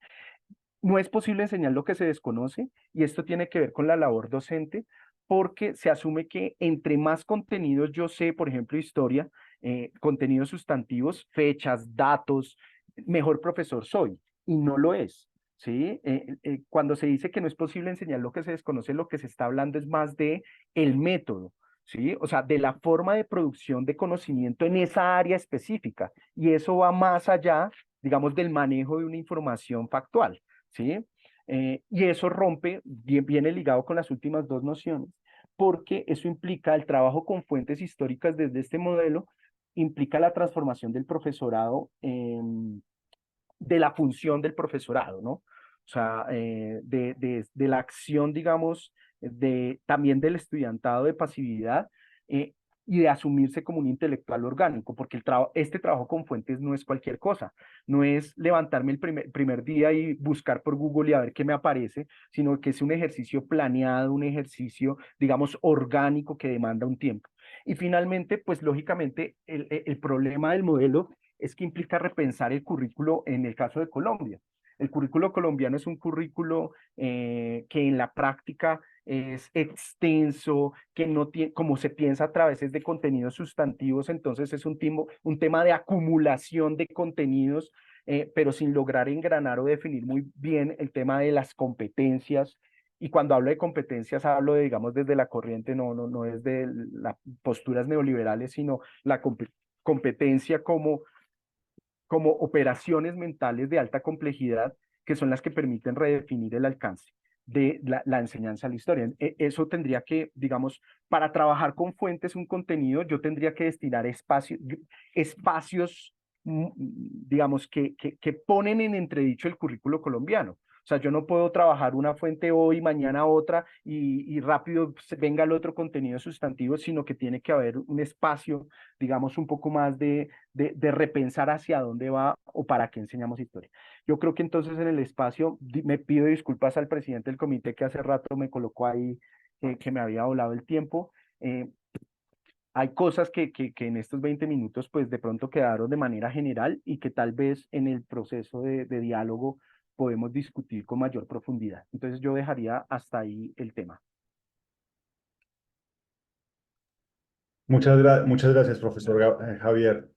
No es posible enseñar lo que se desconoce y esto tiene que ver con la labor docente porque se asume que entre más contenidos yo sé, por ejemplo, historia, contenidos sustantivos, fechas, datos, mejor profesor soy y no lo es. ¿Sí? Cuando se dice que no es posible enseñar lo que se desconoce, lo que se está hablando es más de el método, ¿sí? O sea, de la forma de producción de conocimiento en esa área específica. Y eso va más allá, digamos, del manejo de una información factual. ¿Sí? Y eso viene ligado con las últimas dos nociones, porque eso implica el trabajo con fuentes históricas desde este modelo, implica la transformación del profesorado, de la función del profesorado, ¿no? O sea, de la acción, digamos, también del estudiantado de pasividad, y de asumirse como un intelectual orgánico, porque este trabajo con fuentes no es cualquier cosa, no es levantarme el primer día y buscar por Google y a ver qué me aparece, sino que es un ejercicio planeado, un ejercicio, digamos, orgánico que demanda un tiempo. Y finalmente, pues lógicamente, el problema del modelo es que implica repensar el currículo en el caso de Colombia. El currículo colombiano es un currículo que en la práctica es extenso, que no tiene, como se piensa a través de contenidos sustantivos, entonces es un tema de acumulación de contenidos, pero sin lograr engranar o definir muy bien el tema de las competencias. Y cuando hablo de competencias, hablo de, digamos, desde la corriente, no es de las posturas neoliberales, sino la competencia como como operaciones mentales de alta complejidad que son las que permiten redefinir el alcance de la enseñanza de la historia. Eso tendría que, digamos, para trabajar con fuentes, un contenido, yo tendría que destinar espacios, digamos, que ponen en entredicho el currículo colombiano. O sea, yo no puedo trabajar una fuente hoy, mañana otra y rápido venga el otro contenido sustantivo, sino que tiene que haber un espacio, digamos, un poco más de repensar hacia dónde va o para qué enseñamos historia. Yo creo que entonces en el espacio, me pido disculpas al presidente del comité que hace rato me colocó ahí, que me había volado el tiempo. Hay cosas que en estos 20 minutos pues de pronto quedaron de manera general y que tal vez en el proceso de diálogo podemos discutir con mayor profundidad. Entonces yo dejaría hasta ahí el tema. Muchas gracias, profesor Javier.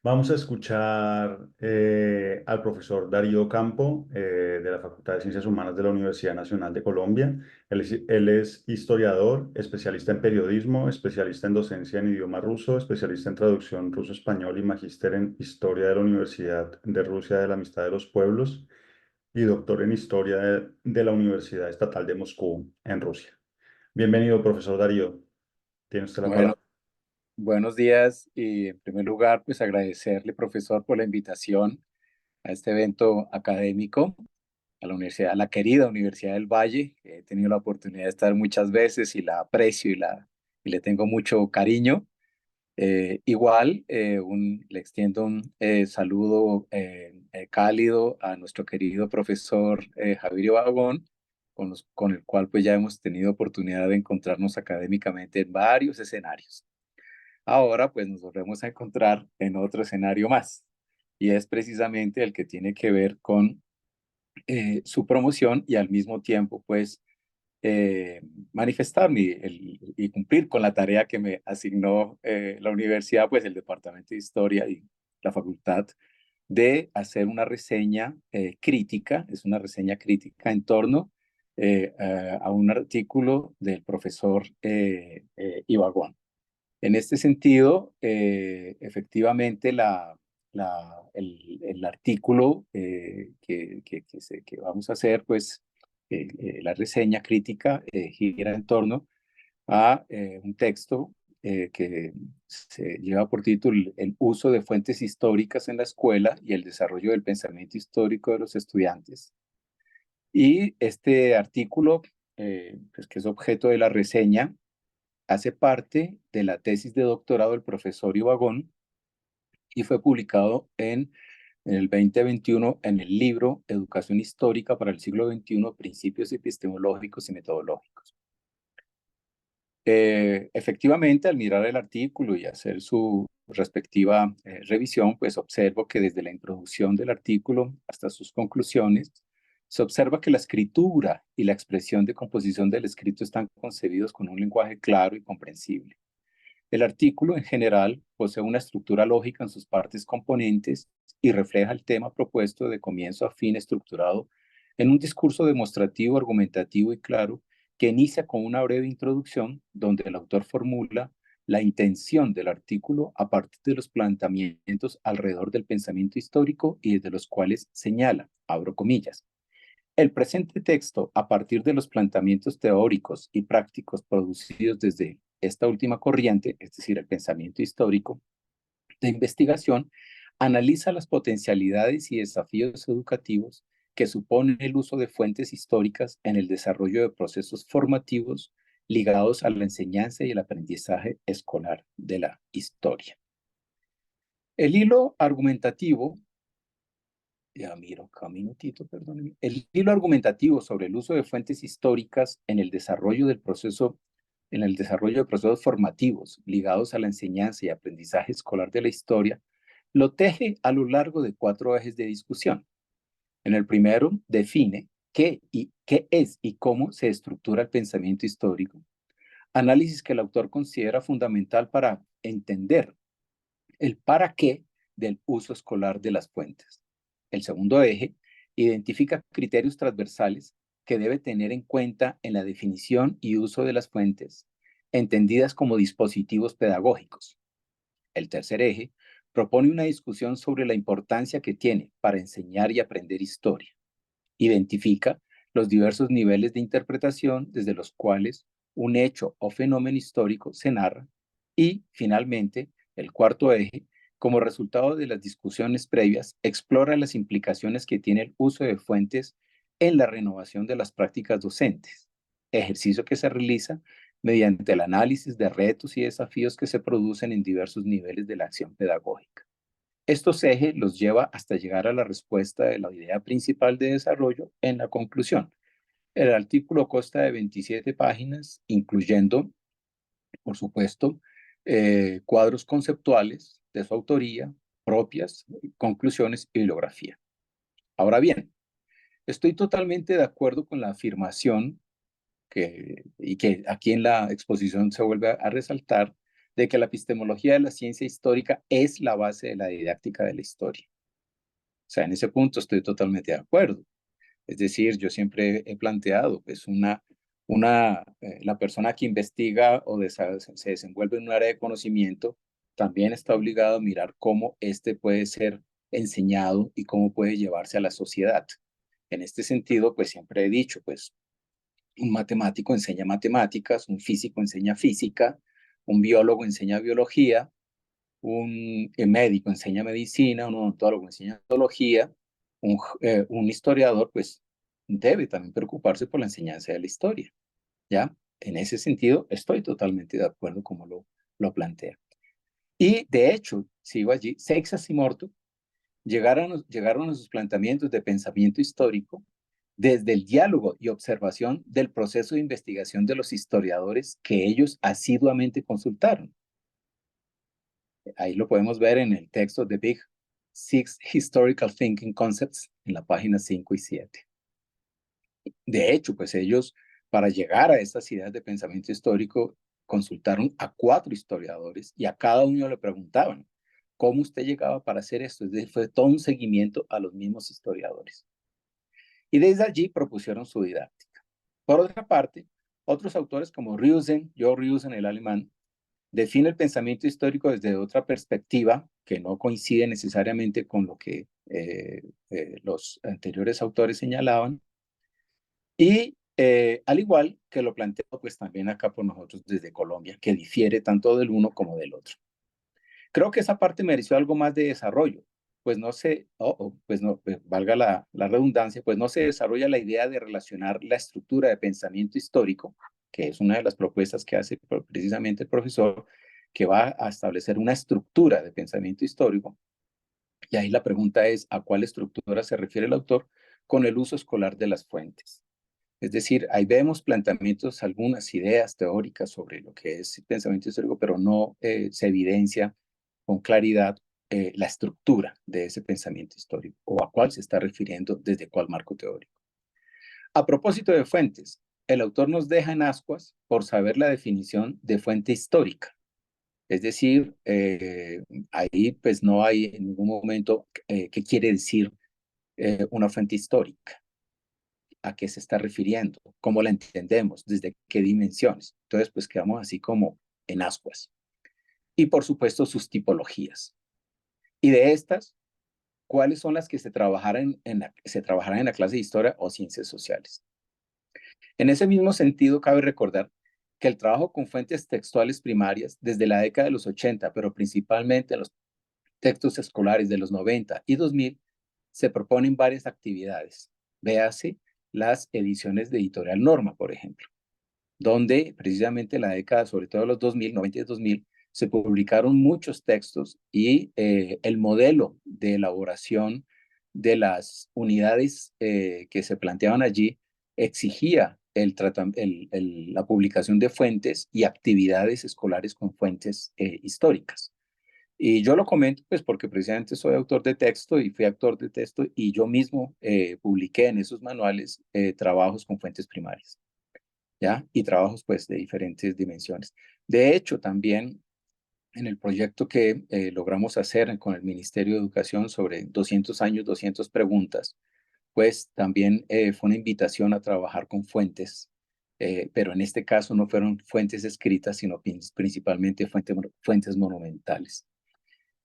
Vamos a escuchar al profesor Darío Campo de la Facultad de Ciencias Humanas de la Universidad Nacional de Colombia. Él es historiador, especialista en periodismo, especialista en docencia en idioma ruso, especialista en traducción ruso-español y magíster en historia de la Universidad de Rusia de la Amistad de los Pueblos y doctor en historia de la Universidad Estatal de Moscú en Rusia. Bienvenido, profesor Darío. Tiene usted la Bueno, palabra. buenos días y en primer lugar, pues agradecerle, profesor, por la invitación a este evento académico, a la universidad, a la querida Universidad del Valle. He tenido la oportunidad de estar muchas veces y la aprecio y le tengo mucho cariño. Igual, le extiendo un saludo cálido a nuestro querido profesor Javier Ibagón, con el cual pues ya hemos tenido oportunidad de encontrarnos académicamente en varios escenarios. Ahora pues nos volvemos a encontrar en otro escenario más, y es precisamente el que tiene que ver con su promoción y al mismo tiempo pues manifestar y cumplir con la tarea que me asignó la universidad, pues el Departamento de Historia y la Facultad, de hacer una reseña crítica, es una reseña crítica en torno a un artículo del profesor Ibagón. En este sentido, efectivamente, el artículo que vamos a hacer, pues la reseña crítica gira en torno a un texto que se lleva por título El uso de fuentes históricas en la escuela y el desarrollo del pensamiento histórico de los estudiantes. Y este artículo, pues, que es objeto de la reseña, hace parte de la tesis de doctorado del profesor Ibagón y fue publicado en el 2021 en el libro Educación Histórica para el siglo XXI, Principios Epistemológicos y Metodológicos. Efectivamente, al mirar el artículo y hacer su respectiva revisión, pues observo que desde la introducción del artículo hasta sus conclusiones, se observa que la escritura y la expresión de composición del escrito están concebidos con un lenguaje claro y comprensible. El artículo en general posee una estructura lógica en sus partes componentes y refleja el tema propuesto de comienzo a fin estructurado en un discurso demostrativo, argumentativo y claro que inicia con una breve introducción donde el autor formula la intención del artículo a partir de los planteamientos alrededor del pensamiento histórico y desde los cuales señala, abro comillas, el presente texto, a partir de los planteamientos teóricos y prácticos producidos desde esta última corriente, es decir, el pensamiento histórico de investigación, analiza las potencialidades y desafíos educativos que supone el uso de fuentes históricas en el desarrollo de procesos formativos ligados a la enseñanza y el aprendizaje escolar de la historia. El hilo argumentativo perdónenme. El hilo argumentativo sobre el uso de fuentes históricas en el desarrollo de procesos formativos ligados a la enseñanza y aprendizaje escolar de la historia lo teje a lo largo de 4 ejes de discusión. En el primero, define qué es y cómo se estructura el pensamiento histórico, análisis que el autor considera fundamental para entender el para qué del uso escolar de las fuentes. El segundo eje identifica criterios transversales que debe tener en cuenta en la definición y uso de las fuentes, entendidas como dispositivos pedagógicos. El tercer eje propone una discusión sobre la importancia que tiene para enseñar y aprender historia. Identifica los diversos niveles de interpretación desde los cuales un hecho o fenómeno histórico se narra. Y, finalmente, el cuarto eje, como resultado de las discusiones previas, explora las implicaciones que tiene el uso de fuentes en la renovación de las prácticas docentes, ejercicio que se realiza mediante el análisis de retos y desafíos que se producen en diversos niveles de la acción pedagógica. Estos ejes los lleva hasta llegar a la respuesta de la idea principal de desarrollo en la conclusión. El artículo consta de 27 páginas, incluyendo, por supuesto, cuadros conceptuales de su autoría, propias, conclusiones y bibliografía. Ahora bien, estoy totalmente de acuerdo con la afirmación y que aquí en la exposición se vuelve a resaltar, de que la epistemología de la ciencia histórica es la base de la didáctica de la historia. O sea, en ese punto estoy totalmente de acuerdo. Es decir, yo siempre he planteado, pues, la persona que investiga o se desenvuelve en un área de conocimiento también está obligado a mirar cómo este puede ser enseñado y cómo puede llevarse a la sociedad. En este sentido, pues siempre he dicho, pues, un matemático enseña matemáticas, un físico enseña física, un biólogo enseña biología, un médico enseña medicina, un odontólogo enseña odontología, un historiador pues debe también preocuparse por la enseñanza de la historia, ¿ya? En ese sentido estoy totalmente de acuerdo como lo plantea. Y de hecho, sigo allí, Seixas y Morto llegaron a sus planteamientos de pensamiento histórico desde el diálogo y observación del proceso de investigación de los historiadores que ellos asiduamente consultaron. Ahí lo podemos ver en el texto de Big Six Historical Thinking Concepts, en la página 5 y 7. De hecho, pues ellos, para llegar a estas ideas de pensamiento histórico, consultaron a 4 historiadores y a cada uno le preguntaban, ¿cómo usted llegaba para hacer esto? Es decir, fue todo un seguimiento a los mismos historiadores. Y desde allí propusieron su didáctica. Por otra parte, otros autores como Joe Riusen, el alemán, define el pensamiento histórico desde otra perspectiva que no coincide necesariamente con lo que los anteriores autores señalaban, y al igual que lo planteo pues también acá por nosotros desde Colombia, que difiere tanto del uno como del otro. Creo que esa parte mereció algo más de desarrollo, pues no se, pues no, pues valga la redundancia, pues no se desarrolla la idea de relacionar la estructura de pensamiento histórico, que es una de las propuestas que hace precisamente el profesor, que va a establecer una estructura de pensamiento histórico. Y ahí la pregunta es, ¿a cuál estructura se refiere el autor con el uso escolar de las fuentes? Es decir, ahí vemos planteamientos, algunas ideas teóricas sobre lo que es el pensamiento histórico, pero no se evidencia con claridad la estructura de ese pensamiento histórico o a cuál se está refiriendo desde cuál marco teórico. A propósito de fuentes, el autor nos deja en ascuas por saber la definición de fuente histórica. Es decir, ahí pues no hay en ningún momento qué quiere decir una fuente histórica, a qué se está refiriendo, cómo la entendemos, desde qué dimensiones. Entonces, pues quedamos así como en ascuas. Y por supuesto, sus tipologías. Y de estas, ¿cuáles son las que se trabajarán en la clase de historia o ciencias sociales? En ese mismo sentido, cabe recordar que el trabajo con fuentes textuales primarias desde la década de los 80, pero principalmente en los textos escolares de los 90 y 2000, se proponen varias actividades. Véase las ediciones de Editorial Norma, por ejemplo, donde precisamente en la década, sobre todo los 2000, 90 y 2000, se publicaron muchos textos y el modelo de elaboración de las unidades que se planteaban allí exigía la publicación de fuentes y actividades escolares con fuentes históricas. Y yo lo comento pues porque precisamente soy autor de texto y fui actor de texto y yo mismo publiqué en esos manuales trabajos con fuentes primarias, ¿ya? Y trabajos pues de diferentes dimensiones. De hecho, también en el proyecto que logramos hacer con el Ministerio de Educación sobre 200 años, 200 preguntas, pues también fue una invitación a trabajar con fuentes, pero en este caso no fueron fuentes escritas, sino principalmente fuentes monumentales.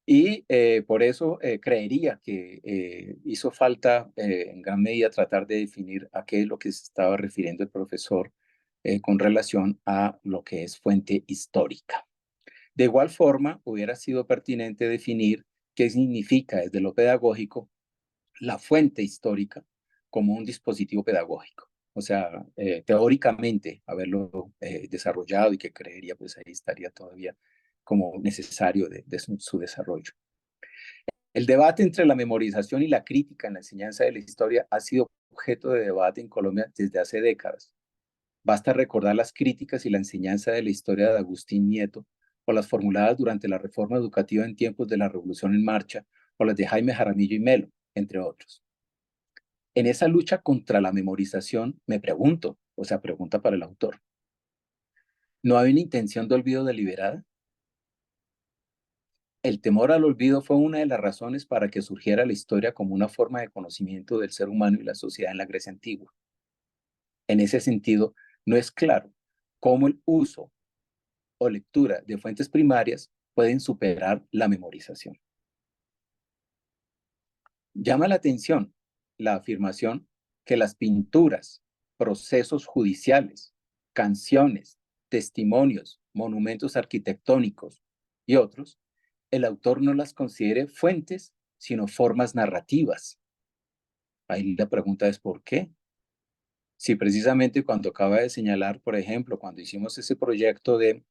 Y por eso creería que hizo falta en gran medida tratar de definir a qué es lo que se estaba refiriendo el profesor con relación a lo que es fuente histórica. De igual forma, hubiera sido pertinente definir qué significa desde lo pedagógico la fuente histórica como un dispositivo pedagógico. O sea, teóricamente haberlo desarrollado, y que creería pues ahí estaría todavía como necesario de su desarrollo. El debate entre la memorización y la crítica en la enseñanza de la historia ha sido objeto de debate en Colombia desde hace décadas. Basta recordar las críticas y la enseñanza de la historia de Agustín Nieto, o las formuladas durante la reforma educativa en tiempos de la Revolución en Marcha, o las de Jaime Jaramillo y Melo, entre otros. En esa lucha contra la memorización, me pregunto, o sea, pregunta para el autor, ¿no hay una intención de olvido deliberada? El temor al olvido fue una de las razones para que surgiera la historia como una forma de conocimiento del ser humano y la sociedad en la Grecia antigua. En ese sentido, no es claro cómo el uso o lectura de fuentes primarias pueden superar la memorización. Llama la atención la afirmación que las pinturas, procesos judiciales, canciones, testimonios, monumentos arquitectónicos y otros, el autor no las considere fuentes, sino formas narrativas. Ahí la pregunta es ¿por qué? Si precisamente cuando acaba de señalar, por ejemplo, cuando hicimos ese proyecto de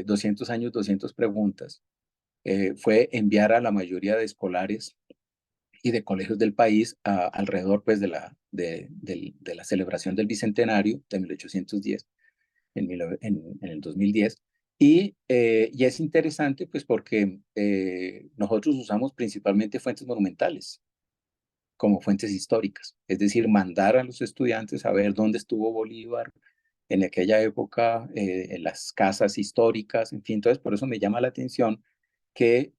200 años, 200 preguntas, fue enviar a la mayoría de escolares y de colegios del país alrededor pues, de la celebración del Bicentenario de 1810, en el 2010. Y es interesante pues porque nosotros usamos principalmente fuentes monumentales como fuentes históricas, es decir, mandar a los estudiantes a ver dónde estuvo Bolívar en aquella época, en las casas históricas, en fin, entonces por eso me llama la atención que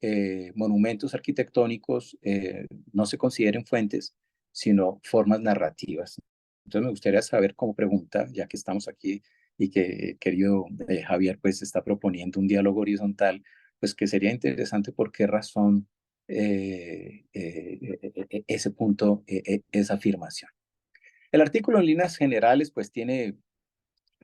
monumentos arquitectónicos no se consideren fuentes, sino formas narrativas. Entonces me gustaría saber como pregunta, ya que estamos aquí y que querido Javier pues está proponiendo un diálogo horizontal, pues que sería interesante por qué razón ese punto, esa afirmación. El artículo en líneas generales pues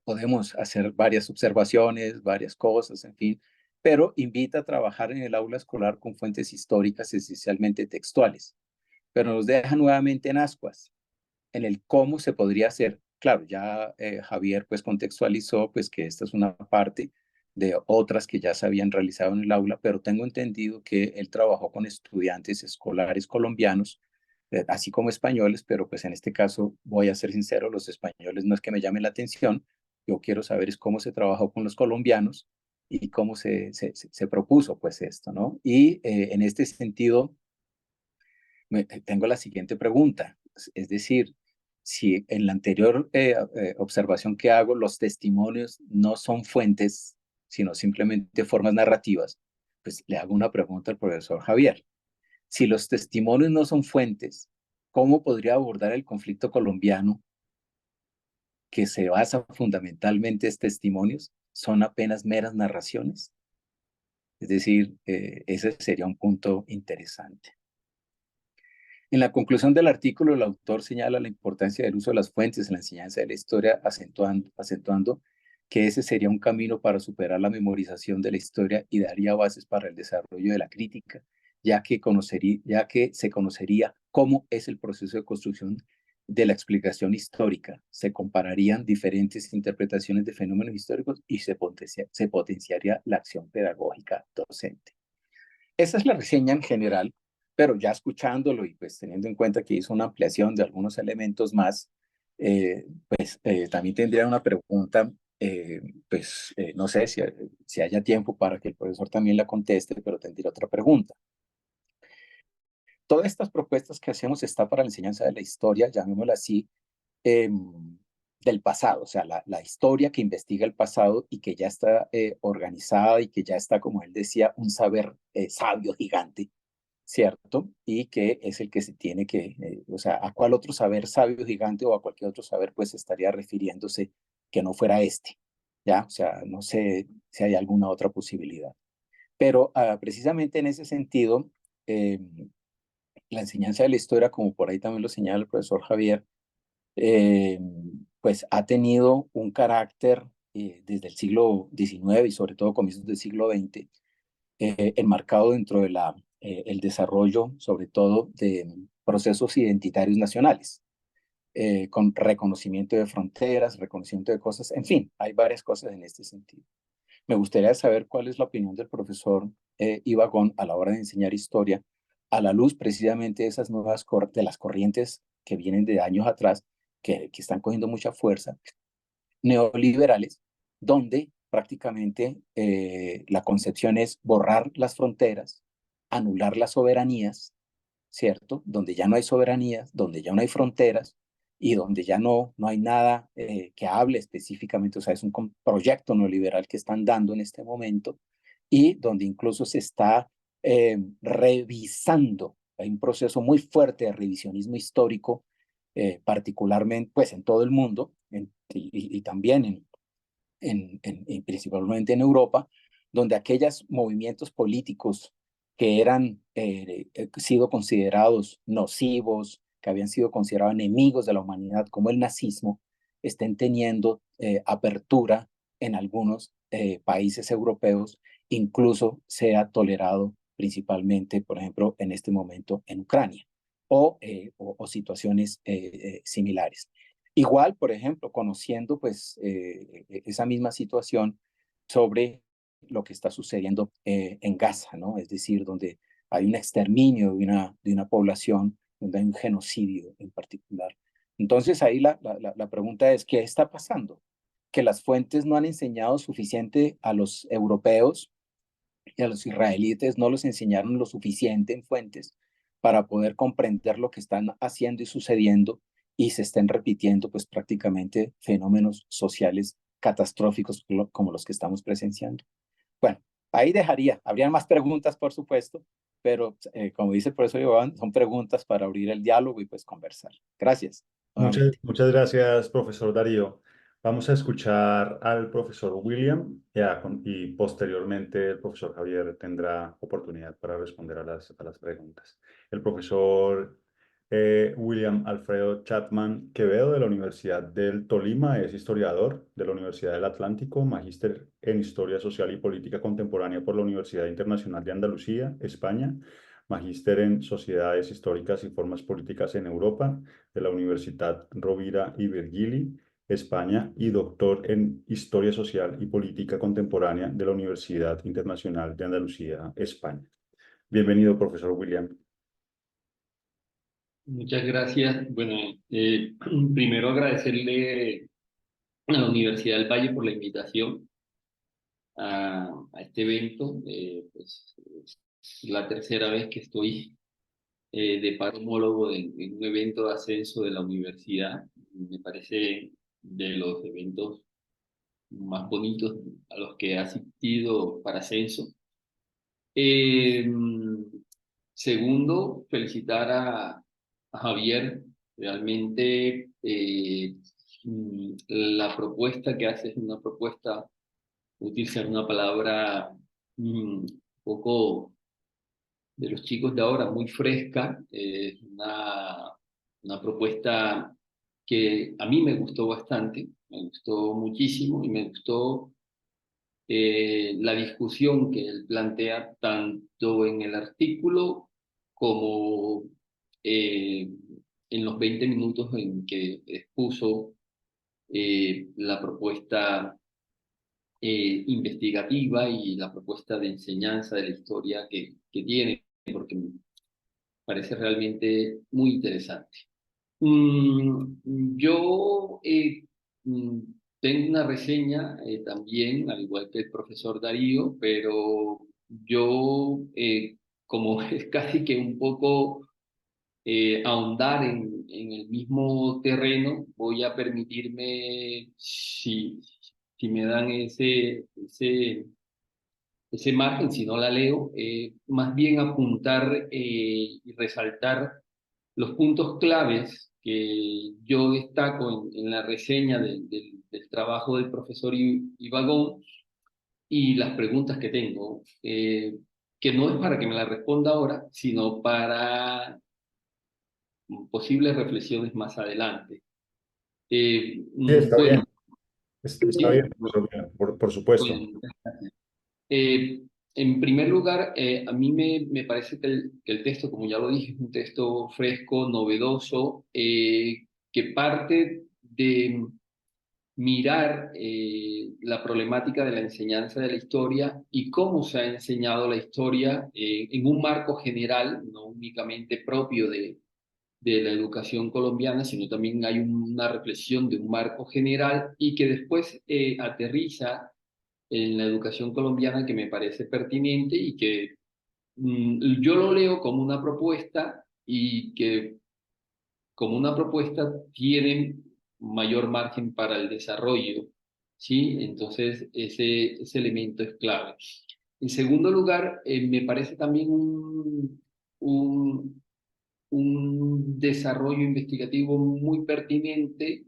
podemos hacer varias observaciones, varias cosas, en fin, pero invita a trabajar en el aula escolar con fuentes históricas, esencialmente textuales, pero nos deja nuevamente en ascuas, en el cómo se podría hacer. Claro, ya Javier pues contextualizó pues que esta es una parte de otras que ya se habían realizado en el aula, pero tengo entendido que él trabajó con estudiantes escolares colombianos, así como españoles, pero pues en este caso voy a ser sincero, los españoles no es que me llamen la atención, yo quiero saber es cómo se trabajó con los colombianos y cómo se propuso pues esto, ¿no? Y en este sentido, tengo la siguiente pregunta, es decir, si en la anterior observación que hago, los testimonios no son fuentes, sino simplemente formas narrativas, pues le hago una pregunta al profesor Javier. Si los testimonios no son fuentes, ¿cómo podría abordar el conflicto colombiano que se basa fundamentalmente en testimonios? ¿Son apenas meras narraciones? Es decir, ese sería un punto interesante. En la conclusión del artículo, el autor señala la importancia del uso de las fuentes en la enseñanza de la historia, acentuando que ese sería un camino para superar la memorización de la historia y daría bases para el desarrollo de la crítica, ya que se conocería cómo es el proceso de construcción de la explicación histórica. Se compararían diferentes interpretaciones de fenómenos históricos y se potenciaría la acción pedagógica docente. Esa es la reseña en general, pero ya escuchándolo y pues teniendo en cuenta que hizo una ampliación de algunos elementos más, también tendría una pregunta, no sé si haya tiempo para que el profesor también la conteste, pero tendría otra pregunta. Todas estas propuestas que hacemos está para la enseñanza de la historia, llamémosla así, del pasado, o sea, la historia que investiga el pasado y que ya está organizada y que ya está, como él decía, un saber sabio gigante, ¿cierto? Y que es el que se tiene que, o sea, ¿a cuál otro saber sabio gigante o a cualquier otro saber pues estaría refiriéndose que no fuera este? ¿Ya? O sea, no sé si hay alguna otra posibilidad. Pero precisamente en ese sentido, la enseñanza de la historia, como por ahí también lo señala el profesor Javier, eh, pues ha tenido un carácter desde el siglo XIX y sobre todo comienzos del siglo XX, enmarcado dentro de el desarrollo, sobre todo, de procesos identitarios nacionales, con reconocimiento de fronteras, reconocimiento de cosas, en fin, hay varias cosas en este sentido. Me gustaría saber cuál es la opinión del profesor Ibagón a la hora de enseñar historia, a la luz precisamente de esas de las corrientes que vienen de años atrás, que están cogiendo mucha fuerza, neoliberales, donde prácticamente la concepción es borrar las fronteras, anular las soberanías, ¿cierto? Donde ya no hay soberanías, donde ya no hay fronteras y donde ya no hay nada que hable específicamente, o sea, es un proyecto neoliberal que están dando en este momento y donde incluso se está revisando, hay un proceso muy fuerte de revisionismo histórico, particularmente pues en todo el mundo y también principalmente en Europa, donde aquellos movimientos políticos que eran sido considerados nocivos, que habían sido considerados enemigos de la humanidad, como el nazismo, estén teniendo apertura en algunos países europeos, incluso sea tolerado principalmente, por ejemplo, en este momento en Ucrania, o situaciones similares. Igual, por ejemplo, conociendo pues esa misma situación sobre lo que está sucediendo en Gaza, ¿no? Es decir, donde hay un exterminio de una población, donde hay un genocidio en particular. Entonces ahí la pregunta es, ¿qué está pasando? Que las fuentes no han enseñado suficiente a los europeos y a los israelites, no los enseñaron lo suficiente en fuentes para poder comprender lo que están haciendo y sucediendo y se estén repitiendo pues prácticamente fenómenos sociales catastróficos como los que estamos presenciando. Bueno, ahí dejaría, habrían más preguntas por supuesto, pero como dice el profesor Iván, son preguntas para abrir el diálogo y pues conversar. Gracias. Nuevamente. Muchas gracias, profesor Darío. Vamos a escuchar al profesor William y posteriormente el profesor Javier tendrá oportunidad para responder a a las preguntas. El profesor William Alfredo Chapman Quevedo de la Universidad del Tolima es historiador de la Universidad del Atlántico, magíster en Historia Social y Política Contemporánea por la Universidad Internacional de Andalucía, España, magíster en Sociedades Históricas y Formas Políticas en Europa de la Universidad Rovira y Virgili, España, y doctor en Historia Social y Política Contemporánea de la Universidad Internacional de Andalucía, España. Bienvenido, profesor William. Muchas gracias. Bueno, primero agradecerle a la Universidad del Valle por la invitación a este evento. Pues, es la tercera vez que estoy de paro homólogo en un evento de ascenso de la universidad. Me parece de los eventos más bonitos a los que he asistido para ascenso. Eh, Segundo, felicitar a Javier. Realmente la propuesta que hace es una propuesta, utilizar una palabra un poco de los chicos de ahora, muy fresca. Es una propuesta que a mí me gustó bastante, me gustó muchísimo y me gustó la discusión que él plantea tanto en el artículo como eh, en los 20 minutos en que expuso la propuesta investigativa y la propuesta de enseñanza de la historia que tiene, porque me parece realmente muy interesante. Yo mm, tengo una reseña también, al igual que el profesor Darío, pero yo, como es casi que un poco ahondar en el mismo terreno, voy a permitirme, si me dan ese margen, si no la leo, más bien apuntar y resaltar los puntos claves que yo destaco en la reseña del trabajo del profesor Ibagón, y las preguntas que tengo, que no es para que me las responda ahora, sino para posibles reflexiones más adelante. Sí, está bien, Bueno, está sí, bien, profesor, por supuesto. bueno. Eh, en primer lugar, a mí me parece que el texto, como ya lo dije, es un texto fresco, novedoso, que parte de mirar la problemática de la enseñanza de la historia y cómo se ha enseñado la historia en un marco general, no únicamente propio de la educación colombiana, sino también hay una reflexión de un marco general y que después aterriza en la educación colombiana que me parece pertinente y que yo lo leo como una propuesta y que como una propuesta tienen mayor margen para el desarrollo, ¿sí? Entonces, ese elemento es clave. En segundo lugar, me parece también un, un desarrollo investigativo muy pertinente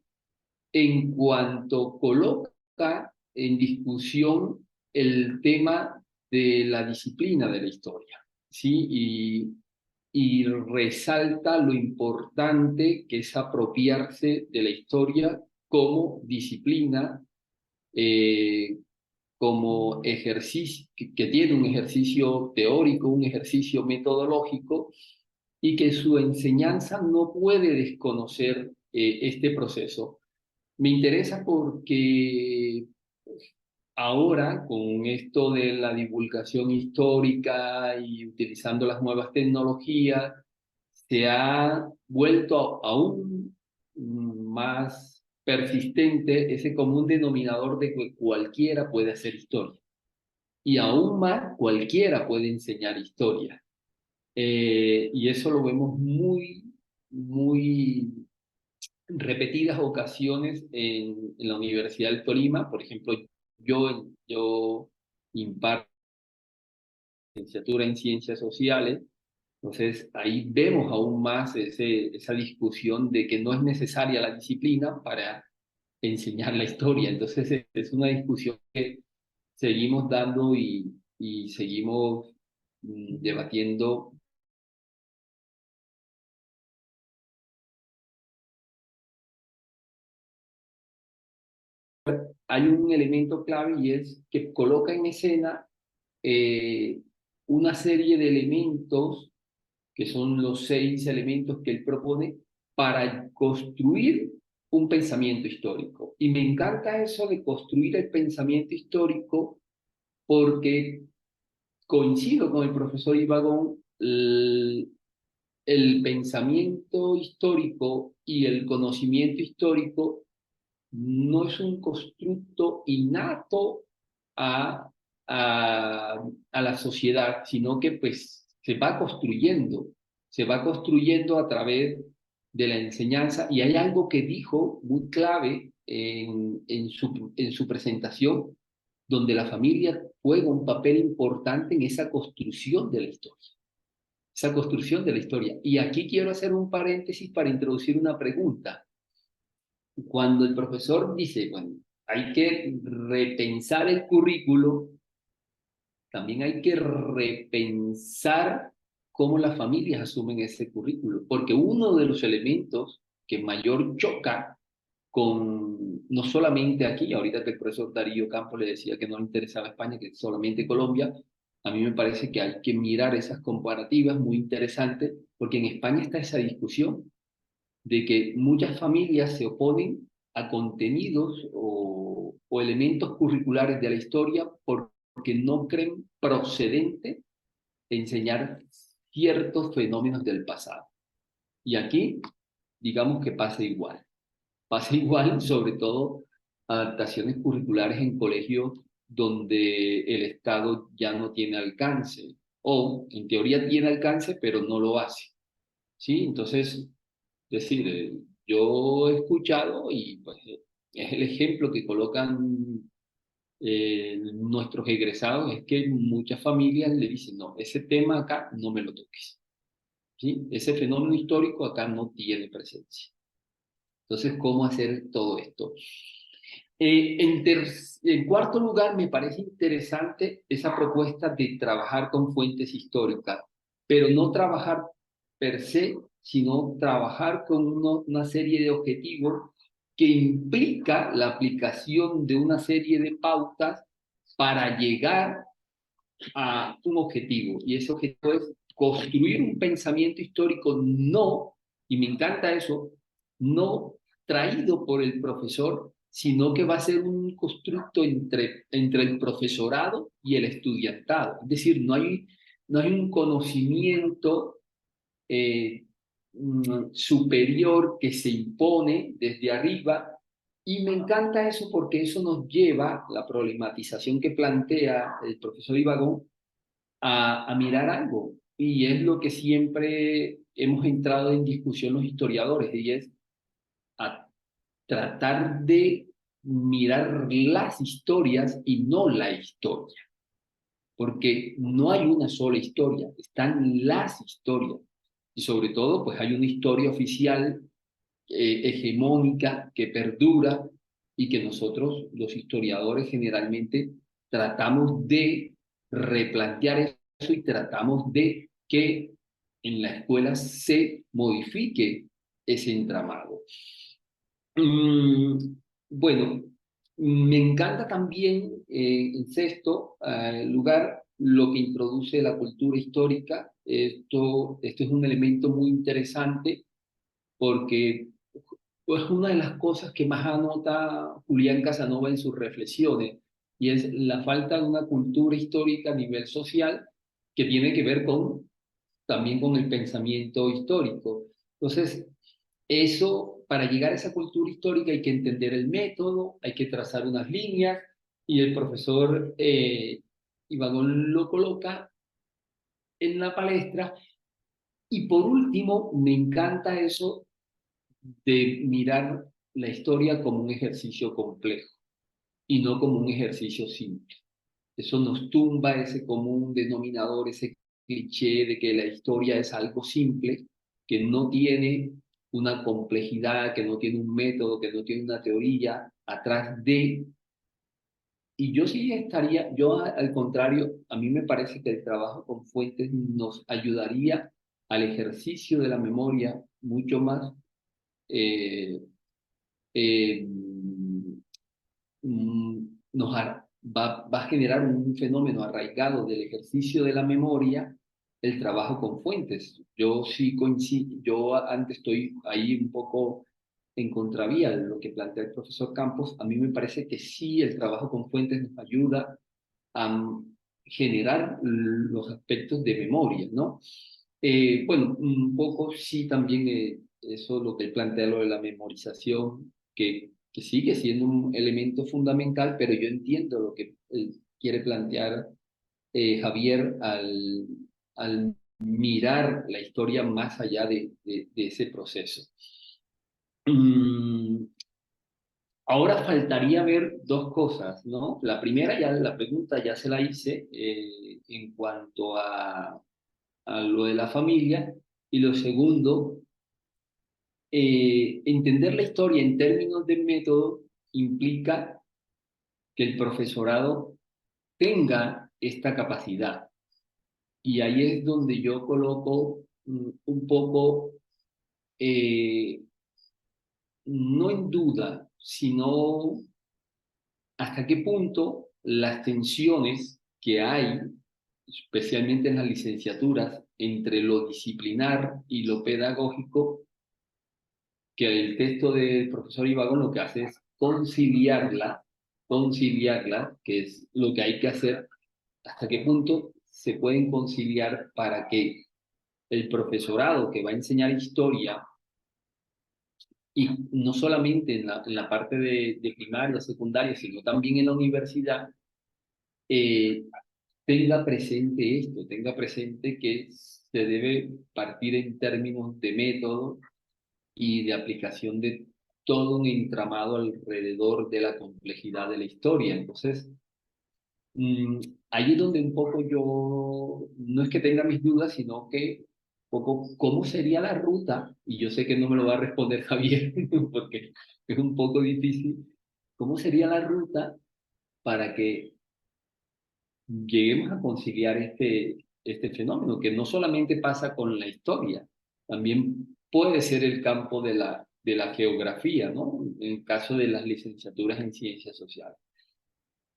en cuanto coloca en discusión el tema de la disciplina de la historia, ¿sí? Y resalta lo importante que es apropiarse de la historia como disciplina, eh, como ejercicio, que tiene un ejercicio teórico, un ejercicio metodológico, y que su enseñanza no puede desconocer este proceso. Me interesa porque ahora, con esto de la divulgación histórica y utilizando las nuevas tecnologías, se ha vuelto aún más persistente ese común denominador de que cualquiera puede hacer historia. Y aún más, cualquiera puede enseñar historia. Y eso lo vemos muy repetidas ocasiones en la Universidad del Tolima. Por ejemplo, yo imparto licenciatura en ciencias sociales, entonces ahí vemos aún más esa discusión de que no es necesaria la disciplina para enseñar la historia. Entonces es una discusión que seguimos dando y seguimos debatiendo. Hay un elemento clave y es que coloca en escena eh, una serie de elementos, que son los 6 elementos que él propone, para construir un pensamiento histórico. Y me encanta eso de construir el pensamiento histórico porque coincido con el profesor Ibagón, el pensamiento histórico y el conocimiento histórico no es un constructo innato a, a la sociedad, sino que pues se va construyendo a través de la enseñanza. Y hay algo que dijo muy clave en su presentación, donde la familia juega un papel importante en esa construcción de la historia. Esa construcción de la historia. Y aquí quiero hacer un paréntesis para introducir una pregunta. Cuando el profesor dice, bueno, hay que repensar el currículo, también hay que repensar cómo las familias asumen ese currículo, porque uno de los elementos que mayor choca con, no solamente aquí, ahorita que el profesor Darío Campos le decía que no le interesaba España, que solamente Colombia, a mí me parece que hay que mirar esas comparativas muy interesantes, porque en España está esa discusión de que muchas familias se oponen a contenidos o elementos curriculares de la historia porque no creen procedente enseñar ciertos fenómenos del pasado. Y aquí, digamos que pasa igual. Pasa igual, sobre todo, adaptaciones curriculares en colegios donde el Estado ya no tiene alcance, o en teoría tiene alcance, pero no lo hace. ¿Sí? Entonces, es decir, yo he escuchado y pues, es el ejemplo que colocan nuestros egresados, es que muchas familias le dicen, no, ese tema acá no me lo toques. ¿Sí? Ese fenómeno histórico acá no tiene presencia. Entonces, ¿cómo hacer todo esto? En cuarto lugar, me parece interesante esa propuesta de trabajar con fuentes históricas, pero no trabajar per se, sino trabajar con una serie de objetivos que implica la aplicación de una serie de pautas para llegar a un objetivo. Y ese objetivo es construir un pensamiento histórico no, y me encanta eso, no traído por el profesor, sino que va a ser un constructo entre el profesorado y el estudiantado. Es decir, no hay un conocimiento eh, superior que se impone desde arriba. Y me encanta eso porque eso nos lleva, la problematización que plantea el profesor Ibagón, a mirar algo. Y es lo que siempre hemos entrado en discusión los historiadores, y es a tratar de mirar las historias y no la historia. Porque no hay una sola historia, están las historias. Y sobre todo, pues hay una historia oficial hegemónica que perdura y que nosotros, los historiadores, generalmente tratamos de replantear eso y tratamos de que en la escuela se modifique ese entramado. Bueno, me encanta también, en sexto lugar, lo que introduce la cultura histórica. Esto es un elemento muy interesante porque pues una de las cosas que más anota Julián Casanova en sus reflexiones, y es la falta de una cultura histórica a nivel social que tiene que ver también con el pensamiento histórico. Entonces, eso, para llegar a esa cultura histórica hay que entender el método, hay que trazar unas líneas, y el profesor Ibagón lo coloca en la palestra. Y por último, me encanta eso de mirar la historia como un ejercicio complejo y no como un ejercicio simple. Eso nos tumba ese común denominador, ese cliché de que la historia es algo simple, que no tiene una complejidad, que no tiene un método, que no tiene una teoría atrás de. Y yo sí estaría, al contrario, a mí me parece que el trabajo con fuentes nos ayudaría al ejercicio de la memoria mucho más eh, eh, va a generar un fenómeno arraigado del ejercicio de la memoria, el trabajo con fuentes. Yo sí coincido, yo antes estoy ahí un poco en contravía de lo que plantea el profesor Campos. A mí me parece que sí, el trabajo con fuentes nos ayuda a generar los aspectos de memoria, ¿no? Bueno, un poco sí también eso lo que él plantea, lo de la memorización, que sigue siendo un elemento fundamental, pero yo entiendo lo que él quiere plantear, Javier, al mirar la historia más allá de ese proceso. Ahora faltaría ver dos cosas, ¿no? La primera, ya la pregunta ya se la hice en cuanto a lo de la familia, y lo segundo, entender la historia en términos de método implica que el profesorado tenga esta capacidad. Y ahí es donde yo coloco un poco, no en duda, sino hasta qué punto las tensiones que hay, especialmente en las licenciaturas, entre lo disciplinar y lo pedagógico, que el texto del profesor Ibagón lo que hace es conciliarla, que es lo que hay que hacer, hasta qué punto se pueden conciliar para que el profesorado que va a enseñar historia, y no solamente en la parte de primaria, secundaria, sino también en la universidad, eh, tenga presente esto, tenga presente que se debe partir en términos de método y de aplicación de todo un entramado alrededor de la complejidad de la historia. Entonces, ahí es donde un poco yo, no es que tenga mis dudas, sino que un poco cómo sería la ruta, y yo sé que no me lo va a responder Javier, porque es un poco difícil, ¿cómo sería la ruta para que lleguemos a conciliar este fenómeno, que no solamente pasa con la historia, también puede ser el campo de la geografía, ¿no? En el caso de las licenciaturas en ciencias sociales.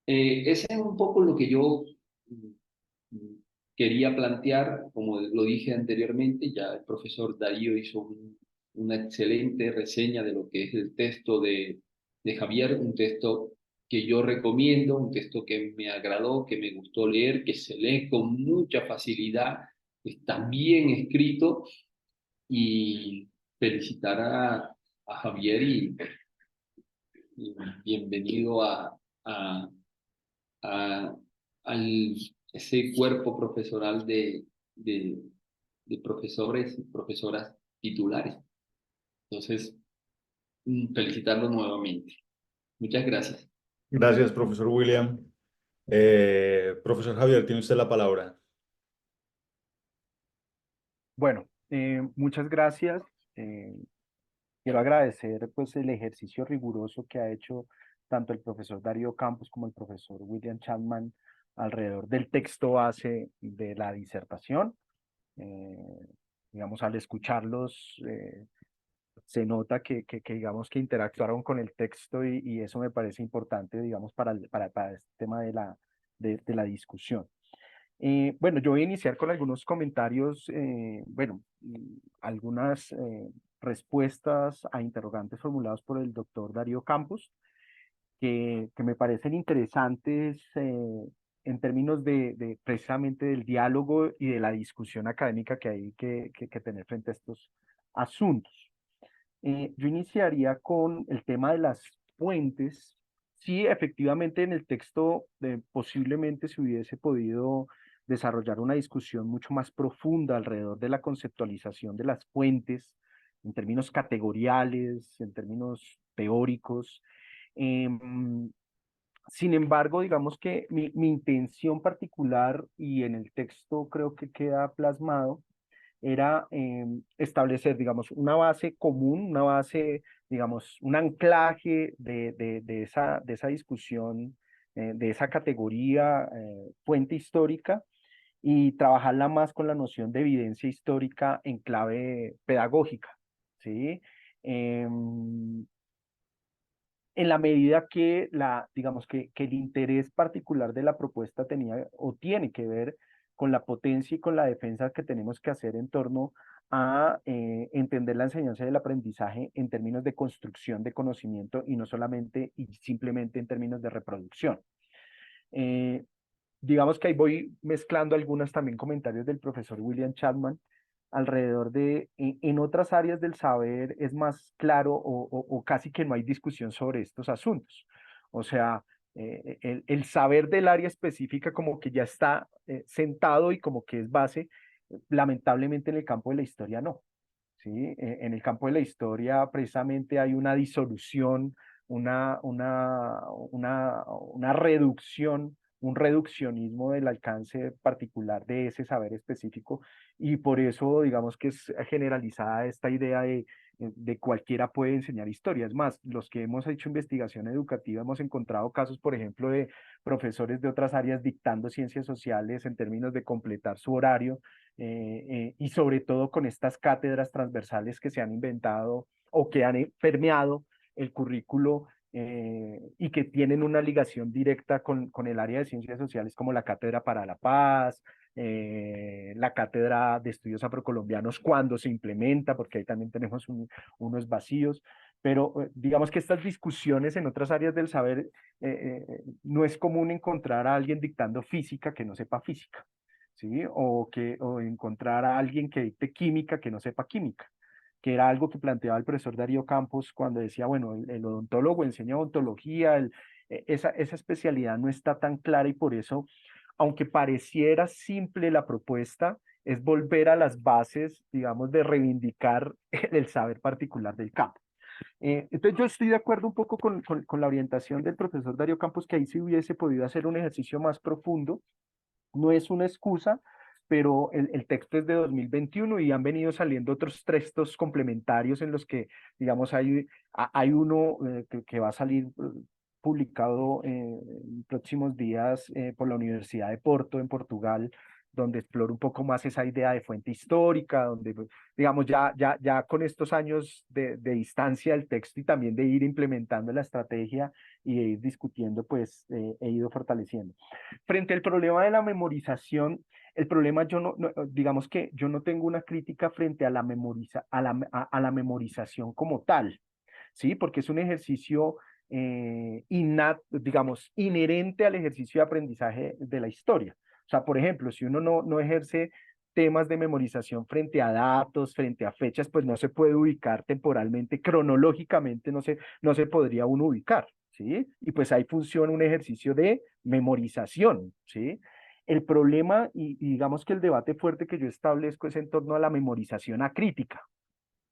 Ese es un poco lo que yo mm, quería plantear, como lo dije anteriormente, ya el profesor Darío hizo una excelente reseña de lo que es el texto de Javier, un texto que yo recomiendo, un texto que me agradó, que me gustó leer, que se lee con mucha facilidad, está bien escrito, y felicitar a Javier y bienvenido a, a, al ese cuerpo profesoral de profesores y profesoras titulares. Entonces, felicitarlo nuevamente. Muchas gracias. Gracias, profesor William. Profesor Javier, tiene usted la palabra. Bueno, muchas gracias. Quiero agradecer pues el ejercicio riguroso que ha hecho tanto el profesor Darío Campos como el profesor William Chapman alrededor del texto base de la disertación. Eh, digamos, al escucharlos, se nota que digamos que interactuaron con el texto y eso me parece importante, digamos, para este tema de la discusión. Bueno, yo voy a iniciar con algunos comentarios, algunas respuestas a interrogantes formulados por el doctor Darío Campos, que me parecen interesantes en términos de precisamente del diálogo y de la discusión académica que hay que tener frente a estos asuntos. Yo iniciaría con el tema de las fuentes. Sí, efectivamente en el texto posiblemente se hubiese podido desarrollar una discusión mucho más profunda alrededor de la conceptualización de las fuentes en términos categoriales, en términos teóricos. Em, Sin embargo, digamos que mi intención particular, y en el texto creo que queda plasmado, era establecer, digamos, una base común, una base, digamos, un anclaje de esa discusión, de esa categoría, fuente histórica, y trabajarla más con la noción de evidencia histórica en clave pedagógica, ¿sí? En la medida que digamos que el interés particular de la propuesta tenía o tiene que ver con la potencia y con la defensa que tenemos que hacer en torno a entender la enseñanza y el aprendizaje en términos de construcción de conocimiento y no solamente y simplemente en términos de reproducción. Eh, digamos que ahí voy mezclando algunos también comentarios del profesor William Chapman alrededor de, en otras áreas del saber es más claro o casi que no hay discusión sobre estos asuntos. O sea, el saber del área específica como que ya está sentado y como que es base, lamentablemente en el campo de la historia no. ¿Sí? En el campo de la historia precisamente hay una disolución, una reducción, un reduccionismo del alcance particular de ese saber específico y por eso digamos que es generalizada esta idea de cualquiera puede enseñar historia. Es más, los que hemos hecho investigación educativa hemos encontrado casos, por ejemplo, de profesores de otras áreas dictando ciencias sociales en términos de completar su horario y sobre todo con estas cátedras transversales que se han inventado o que han permeado el currículo y que tienen una ligación directa con el área de ciencias sociales como la Cátedra para la Paz, la Cátedra de Estudios Afrocolombianos cuando se implementa, porque ahí también tenemos unos vacíos, pero digamos que estas discusiones en otras áreas del saber no es común encontrar a alguien dictando física que no sepa física. ¿Sí? O encontrar a alguien que dicte química que no sepa química, que era algo que planteaba el profesor Darío Campos cuando decía, bueno, el odontólogo enseña odontología, esa especialidad no está tan clara y por eso, aunque pareciera simple la propuesta, es volver a las bases, digamos, de reivindicar el saber particular del campo. Entonces yo estoy de acuerdo un poco con la orientación del profesor Darío Campos, que ahí sí hubiese podido hacer un ejercicio más profundo. No es una excusa, pero el texto es de 2021 y han venido saliendo otros textos complementarios en los que, digamos, hay uno que va a salir publicado en próximos días por la Universidad de Porto, en Portugal, donde exploro un poco más esa idea de fuente histórica, donde, digamos, ya con estos años de distancia del texto y también de ir implementando la estrategia y de ir discutiendo, pues he ido fortaleciendo. Frente al problema de la memorización, el problema digamos que yo no tengo una crítica frente a la a la memorización como tal, ¿sí? Porque es un ejercicio digamos, inherente al ejercicio de aprendizaje de la historia. O sea, por ejemplo, si uno no ejerce temas de memorización frente a datos, frente a fechas, pues no se puede ubicar temporalmente, cronológicamente no se podría uno ubicar, ¿sí? Y pues ahí funciona un ejercicio de memorización, ¿sí? El problema, y digamos que el debate fuerte que yo establezco es en torno a la memorización acrítica,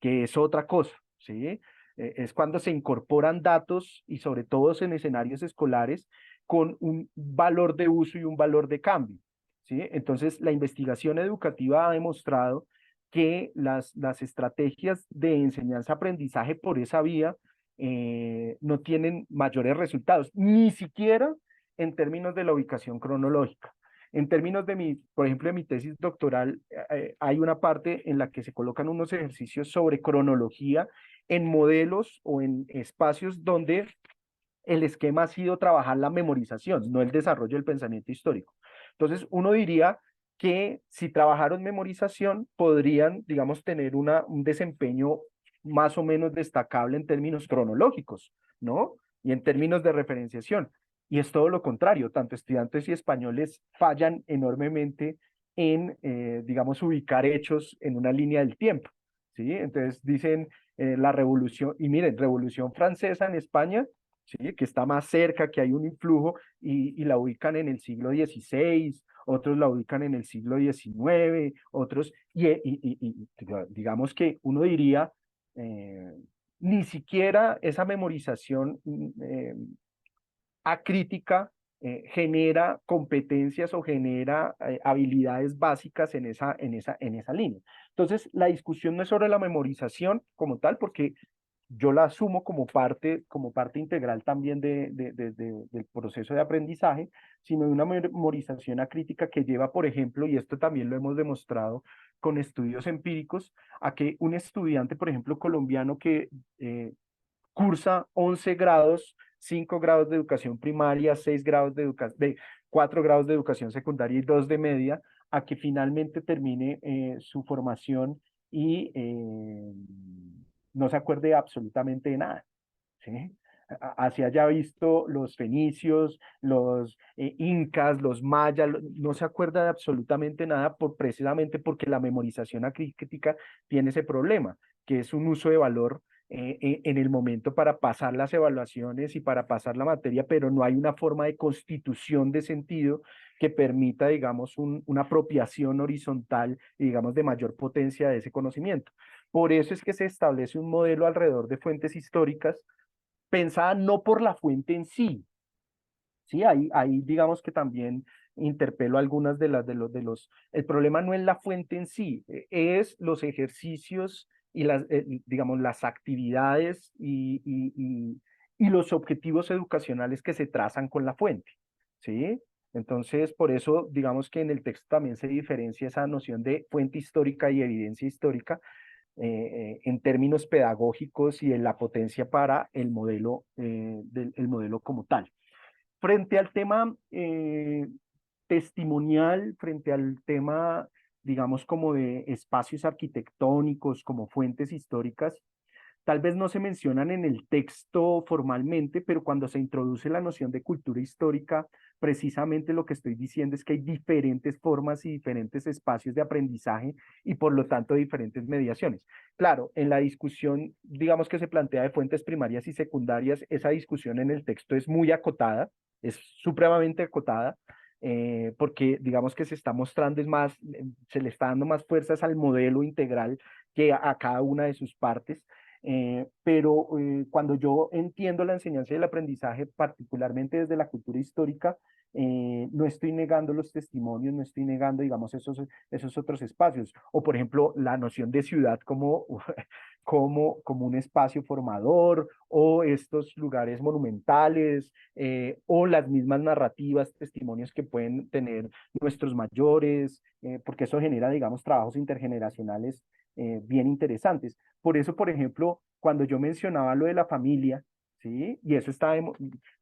que es otra cosa, ¿sí? Es cuando se incorporan datos y sobre todo en escenarios escolares con un valor de uso y un valor de cambio, ¿sí? Entonces, la investigación educativa ha demostrado que las estrategias de enseñanza-aprendizaje por esa vía no tienen mayores resultados, ni siquiera en términos de la ubicación cronológica. En términos por ejemplo, de mi tesis doctoral, hay una parte en la que se colocan unos ejercicios sobre cronología en modelos o en espacios donde el esquema ha sido trabajar la memorización, no el desarrollo del pensamiento histórico. Entonces, uno diría que si trabajaron memorización, podrían, digamos, tener un desempeño más o menos destacable en términos cronológicos, ¿no? Y en términos de referenciación. Y es todo lo contrario, tanto estudiantes y españoles fallan enormemente en, digamos, ubicar hechos en una línea del tiempo, ¿sí? Entonces dicen la revolución, y miren, Revolución Francesa en España, ¿sí? Que está más cerca, que hay un influjo, y la ubican en el siglo XVI, otros la ubican en el siglo XIX, otros, digamos que uno diría, ni siquiera esa memorización acrítica genera competencias o genera habilidades básicas en esa línea. Entonces, la discusión no es sobre la memorización como tal, porque yo la asumo como parte integral también del proceso de aprendizaje, sino de una memorización acrítica que lleva, por ejemplo, y esto también lo hemos demostrado con estudios empíricos, a que un estudiante, por ejemplo, colombiano que cursa 11 grados, 5 grados de educación primaria, 6 grados de 4 grados de educación secundaria y 2 de media, a que finalmente termine su formación y no se acuerde absolutamente de nada, ¿sí? Así haya visto los fenicios, los incas, los mayas, no se acuerda de absolutamente nada precisamente porque la memorización acrítica tiene ese problema, que es un uso de valor en el momento para pasar las evaluaciones y para pasar la materia, pero no hay una forma de constitución de sentido que permita, digamos, una apropiación horizontal y, digamos, de mayor potencia de ese conocimiento. Por eso es que se establece un modelo alrededor de fuentes históricas pensada no por la fuente en sí, ¿sí? Ahí digamos que también interpelo algunas el problema no es la fuente en sí, es los ejercicios y digamos, las actividades y los objetivos educacionales que se trazan con la fuente, ¿sí? Entonces, por eso, digamos que en el texto también se diferencia esa noción de fuente histórica y evidencia histórica, en términos pedagógicos y en la potencia para el modelo como tal. Frente al tema testimonial, frente al tema, digamos, como de espacios arquitectónicos, como fuentes históricas, tal vez no se mencionan en el texto formalmente, pero cuando se introduce la noción de cultura histórica, precisamente lo que estoy diciendo es que hay diferentes formas y diferentes espacios de aprendizaje y por lo tanto diferentes mediaciones. Claro, en la discusión, digamos que se plantea de fuentes primarias y secundarias, esa discusión en el texto es muy acotada, es supremamente acotada, porque digamos que se está mostrando, es más, se le está dando más fuerzas al modelo integral que a cada una de sus partes. Pero cuando yo entiendo la enseñanza y el aprendizaje, particularmente desde la cultura histórica, no estoy negando los testimonios, no estoy negando, digamos, esos otros espacios. O, por ejemplo, la noción de ciudad como, como un espacio formador, o estos lugares monumentales, o las mismas narrativas, testimonios que pueden tener nuestros mayores, porque eso genera, digamos, trabajos intergeneracionales bien interesantes. Por eso, por ejemplo, cuando yo mencionaba lo de la familia, ¿sí? Y eso está,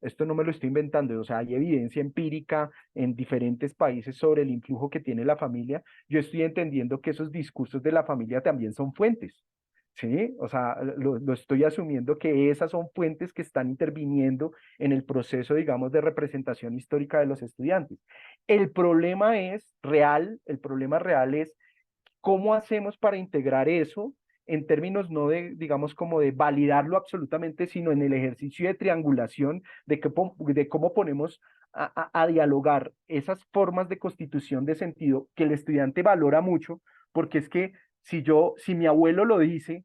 esto no me lo estoy inventando, o sea, hay evidencia empírica en diferentes países sobre el influjo que tiene la familia. Yo estoy entendiendo que esos discursos de la familia también son fuentes, ¿sí? O sea, lo estoy asumiendo que esas son fuentes que están interviniendo en el proceso, digamos, de representación histórica de los estudiantes. El problema es real, el problema real es cómo hacemos para integrar eso en términos no de, digamos, como de validarlo absolutamente, sino en el ejercicio de triangulación de cómo ponemos a dialogar esas formas de constitución de sentido que el estudiante valora mucho, porque es que si mi abuelo lo dice,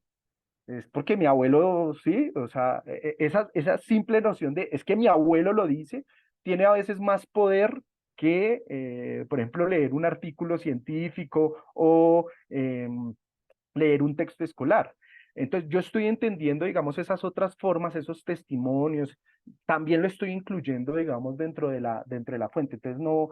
es porque mi abuelo, sí, o sea, esa simple noción de, es que mi abuelo lo dice, tiene a veces más poder que, por ejemplo, leer un artículo científico o leer un texto escolar. Entonces, yo estoy entendiendo, digamos, esas otras formas, esos testimonios, también lo estoy incluyendo, digamos, dentro de la fuente. Entonces, no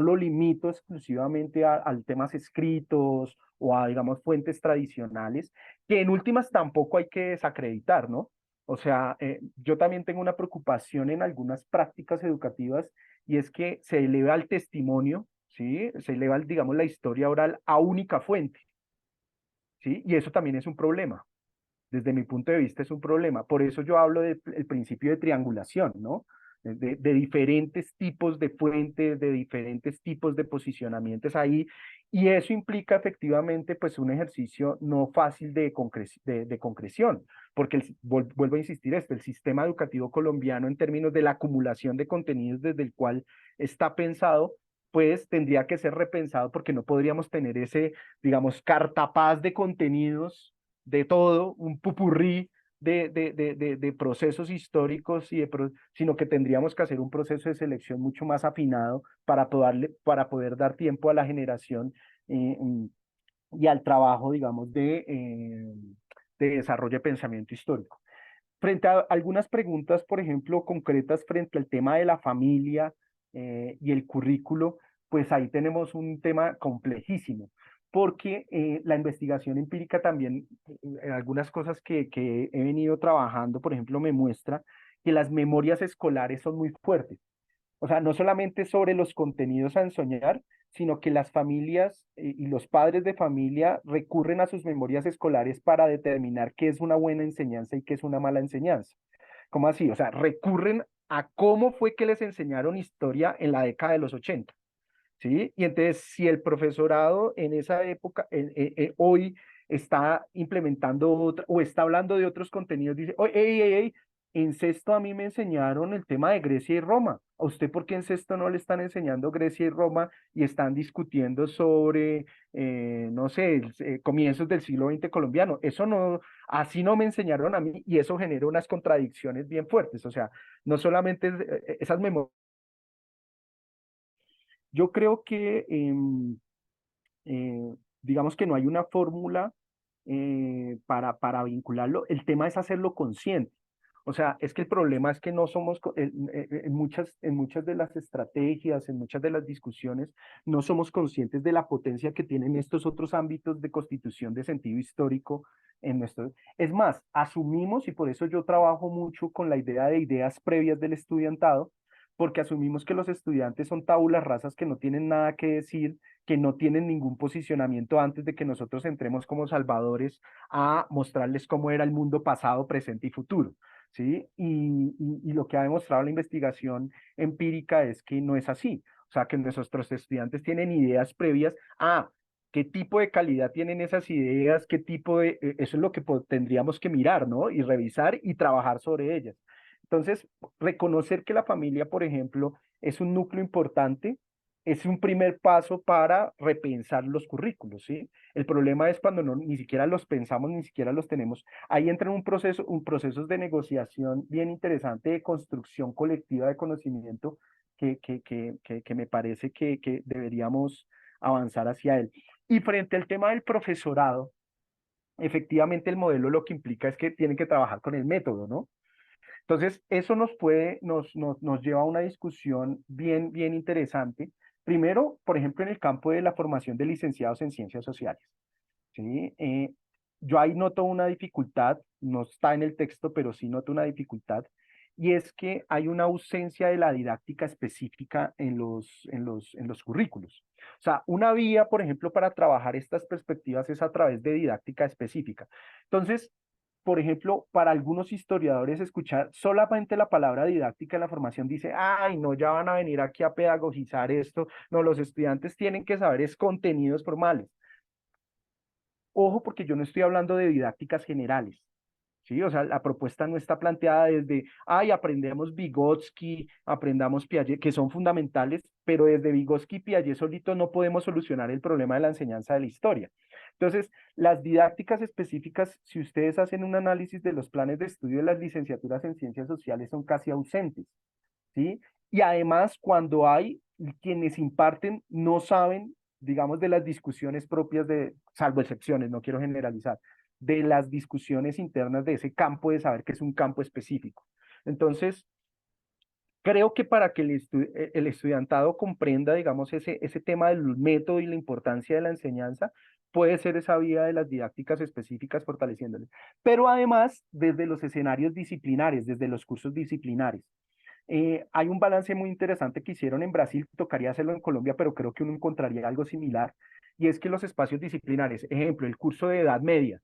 lo limito exclusivamente al temas escritos o a, digamos, fuentes tradicionales, que en últimas tampoco hay que desacreditar, ¿no? O sea, yo también tengo una preocupación en algunas prácticas educativas y es que se eleva al testimonio, ¿sí? Se eleva, digamos, la historia oral a única fuente, ¿sí? Y eso también es un problema. Desde mi punto de vista es un problema. Por eso yo hablo del principio de triangulación, ¿no? De diferentes tipos de fuentes, de diferentes tipos de posicionamientos ahí, y eso implica efectivamente pues un ejercicio no fácil de concreción, porque vuelvo a insistir esto, el sistema educativo colombiano en términos de la acumulación de contenidos desde el cual está pensado, pues tendría que ser repensado porque no podríamos tener ese, digamos, cartapaz de contenidos de todo, un pupurrí de procesos históricos, sino que tendríamos que hacer un proceso de selección mucho más afinado para poder dar tiempo a la generación eh, y al trabajo, digamos, de desarrollo de pensamiento histórico. Frente a algunas preguntas, por ejemplo, concretas frente al tema de la familia y el currículo, pues ahí tenemos un tema complejísimo, porque la investigación empírica también, algunas cosas que he venido trabajando, por ejemplo, me muestra que las memorias escolares son muy fuertes. O sea, no solamente sobre los contenidos a enseñar, sino que las familias y los padres de familia recurren a sus memorias escolares para determinar qué es una buena enseñanza y qué es una mala enseñanza. ¿Cómo así? O sea, recurren a cómo fue que les enseñaron historia en la década de los 80, ¿sí? Y entonces, si el profesorado en esa época, hoy está implementando otra, o está hablando de otros contenidos, dice, oye, ey, ey, ey, en sexto a mí me enseñaron el tema de Grecia y Roma. ¿A usted por qué en sexto no le están enseñando Grecia y Roma y están discutiendo sobre, no sé, comienzos del siglo XX colombiano? Eso no, así no me enseñaron a mí y eso genera unas contradicciones bien fuertes. O sea, no solamente esas memorias. Yo creo que digamos que no hay una fórmula para vincularlo. El tema es hacerlo consciente. O sea, es que el problema es que no somos, en muchas de las estrategias, en muchas de las discusiones, no somos conscientes de la potencia que tienen estos otros ámbitos de constitución de sentido histórico en nuestro. Es más, asumimos, y por eso yo trabajo mucho con la idea de ideas previas del estudiantado, porque asumimos que los estudiantes son tábulas rasas que no tienen nada que decir, que no tienen ningún posicionamiento antes de que nosotros entremos como salvadores a mostrarles cómo era el mundo pasado, presente y futuro, ¿sí? Y lo que ha demostrado la investigación empírica es que no es así. O sea, que nuestros estudiantes tienen ideas previas a qué tipo de calidad tienen esas ideas, qué tipo de, eso es lo que tendríamos que mirar, ¿no? Y revisar y trabajar sobre ellas. Entonces, reconocer que la familia, por ejemplo, es un núcleo importante, es un primer paso para repensar los currículos, ¿sí? El problema es cuando no, ni siquiera los pensamos, ni siquiera los tenemos. Ahí entra un proceso de negociación bien interesante de construcción colectiva de conocimiento que me parece que deberíamos avanzar hacia él. Y frente al tema del profesorado, efectivamente el modelo lo que implica es que tienen que trabajar con el método, ¿no? Entonces, eso nos lleva a una discusión bien interesante. Primero, por ejemplo, en el campo de la formación de licenciados en ciencias sociales, ¿sí? Yo ahí noto una dificultad, no está en el texto, pero sí noto una dificultad, y es que hay una ausencia de la didáctica específica en los currículos. O sea, una vía, por ejemplo, para trabajar estas perspectivas es a través de didáctica específica. Entonces, por ejemplo, para algunos historiadores escuchar solamente la palabra didáctica en la formación dice, ay, no, ya van a venir aquí a pedagogizar esto. No, los estudiantes tienen que saber es contenidos formales. Ojo, porque yo no estoy hablando de didácticas generales, ¿sí? O sea, la propuesta no está planteada desde, ay, aprendemos Vygotsky, aprendamos Piaget, que son fundamentales, pero desde Vygotsky y Piaget solito no podemos solucionar el problema de la enseñanza de la historia. Entonces, las didácticas específicas, si ustedes hacen un análisis de los planes de estudio de las licenciaturas en ciencias sociales, son casi ausentes, ¿sí? Y además, cuando hay quienes imparten, no saben, digamos, de las discusiones propias de, salvo excepciones, no quiero generalizar, de las discusiones internas de ese campo de saber que es un campo específico. Entonces, creo que para que el estudiantado comprenda, digamos, ese tema del método y la importancia de la enseñanza, puede ser esa vía de las didácticas específicas fortaleciéndoles. Pero además, desde los escenarios disciplinares, desde los cursos disciplinares. Hay un balance muy interesante que hicieron en Brasil, tocaría hacerlo en Colombia, pero creo que uno encontraría algo similar, y es que los espacios disciplinares, ejemplo, el curso de Edad Media,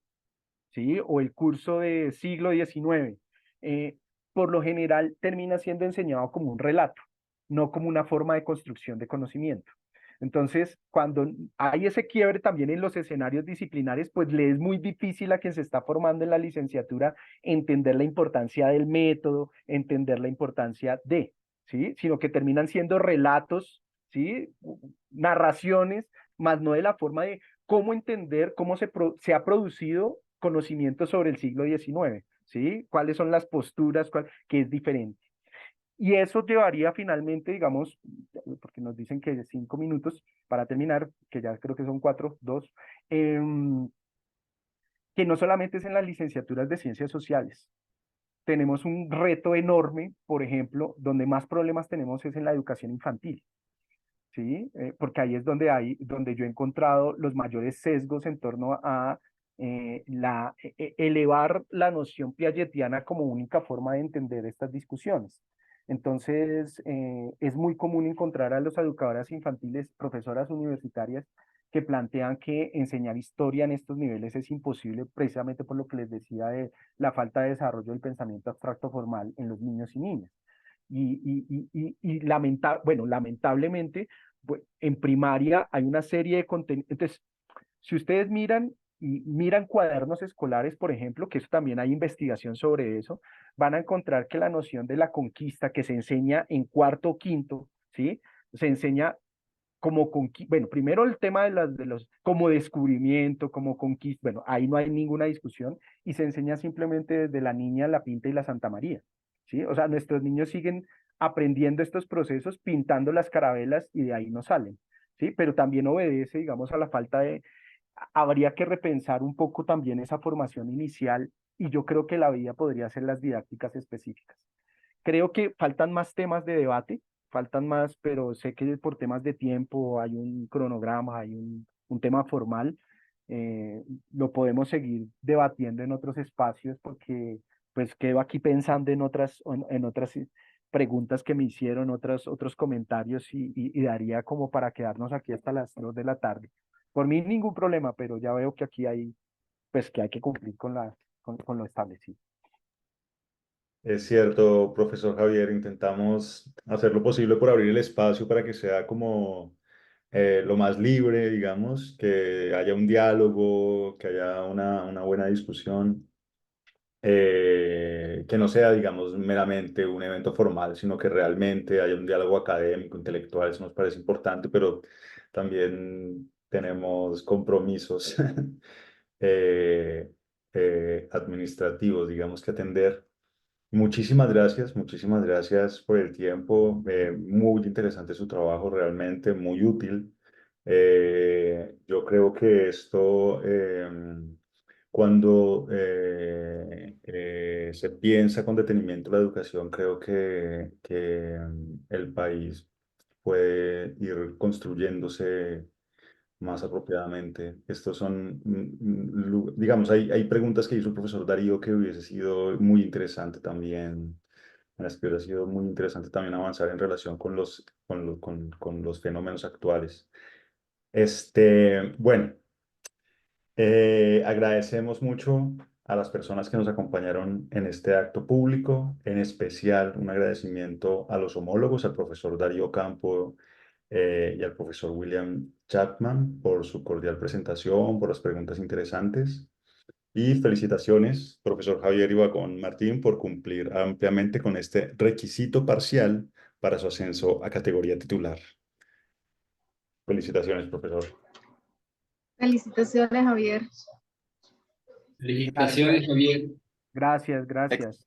¿sí? O el curso de siglo XIX, eh, por lo general termina siendo enseñado como un relato, no como una forma de construcción de conocimiento. Entonces, cuando hay ese quiebre también en los escenarios disciplinares, pues le es muy difícil a quien se está formando en la licenciatura entender la importancia del método, entender la importancia de, ¿sí? Sino que terminan siendo relatos, ¿sí? Narraciones, más no de la forma de cómo entender cómo se ha producido conocimiento sobre el siglo XIX, ¿sí? ¿Cuáles son las posturas, que es diferente? Y eso llevaría finalmente, digamos, porque nos dicen que 5 minutos para terminar, que ya creo que son 4, 2, que no solamente es en las licenciaturas de ciencias sociales. Tenemos un reto enorme, por ejemplo, donde más problemas tenemos es en la educación infantil. ¿Sí? Porque ahí es donde yo he encontrado los mayores sesgos en torno a elevar la noción piagetiana como única forma de entender estas discusiones. Entonces, es muy común encontrar a las educadoras infantiles, profesoras universitarias, que plantean que enseñar historia en estos niveles es imposible precisamente por lo que les decía de la falta de desarrollo del pensamiento abstracto formal en los niños y niñas. Bueno, lamentablemente, pues, en primaria hay una serie de contenidos. Entonces, si ustedes miran cuadernos escolares, por ejemplo, que eso también hay investigación sobre eso, van a encontrar que la noción de la conquista que se enseña en cuarto o quinto, ¿sí? Se enseña como conquista, bueno, primero el tema como descubrimiento, como conquista, bueno, ahí no hay ninguna discusión y se enseña simplemente desde la Niña, la Pinta y la Santa María, ¿sí? O sea, nuestros niños siguen aprendiendo estos procesos, pintando las carabelas y de ahí no salen, ¿sí? Pero también obedece, digamos, a la falta de, habría que repensar un poco también esa formación inicial y yo creo que la vía podría ser las didácticas específicas. Creo que faltan más temas de debate, faltan más, pero sé que por temas de tiempo hay un cronograma, hay un tema formal. Lo podemos seguir debatiendo en otros espacios porque pues quedo aquí pensando en otras preguntas que me hicieron, otros comentarios y daría como para quedarnos aquí hasta las 2 de la tarde. Por mí ningún problema, pero ya veo que aquí hay, pues que hay que cumplir con lo establecido. Es cierto, profesor Javier, intentamos hacer lo posible por abrir el espacio para que sea como lo más libre, digamos, que haya un diálogo, que haya una buena discusión, que no sea, digamos, meramente un evento formal, sino que realmente haya un diálogo académico, intelectual, eso nos parece importante, pero también tenemos compromisos eh, administrativos, digamos, que atender. Muchísimas gracias por el tiempo. Muy interesante su trabajo, realmente muy útil. Yo creo que esto Cuando se piensa con detenimiento la educación, creo que el país puede ir construyéndose más apropiadamente. Estos son, digamos, hay preguntas que hizo el profesor Darío que hubiese sido muy interesante también, en las que hubiera sido muy interesante también avanzar en relación con con los fenómenos actuales. Bueno. Agradecemos mucho a las personas que nos acompañaron en este acto público, en especial un agradecimiento a los homólogos, al profesor Darío Campo y al profesor William Chapman por su cordial presentación, por las preguntas interesantes. Y felicitaciones, profesor Javier Ibagón Martín, por cumplir ampliamente con este requisito parcial para su ascenso a categoría titular. Felicitaciones, profesor. Felicitaciones, Javier. Felicitaciones, Javier. Gracias.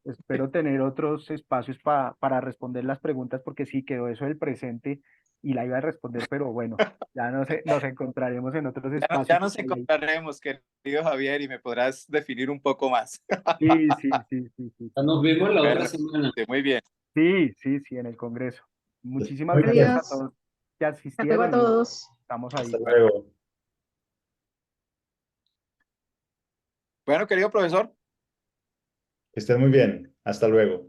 Espero tener otros espacios para responder las preguntas porque sí quedó eso del presente y la iba a responder, pero bueno, ya nos encontraremos en otros Ya espacios. nos encontraremos, querido Javier, y me podrás definir un poco más. Sí. Nos vemos la Bueno, otra semana. muy bien. Sí, en el Congreso. Muchísimas Muy bien. gracias a Adiós. todos que Hasta luego a asistieron y todos. estamos ahí. Hasta luego. Bueno, querido profesor. Que estén muy bien. Hasta luego.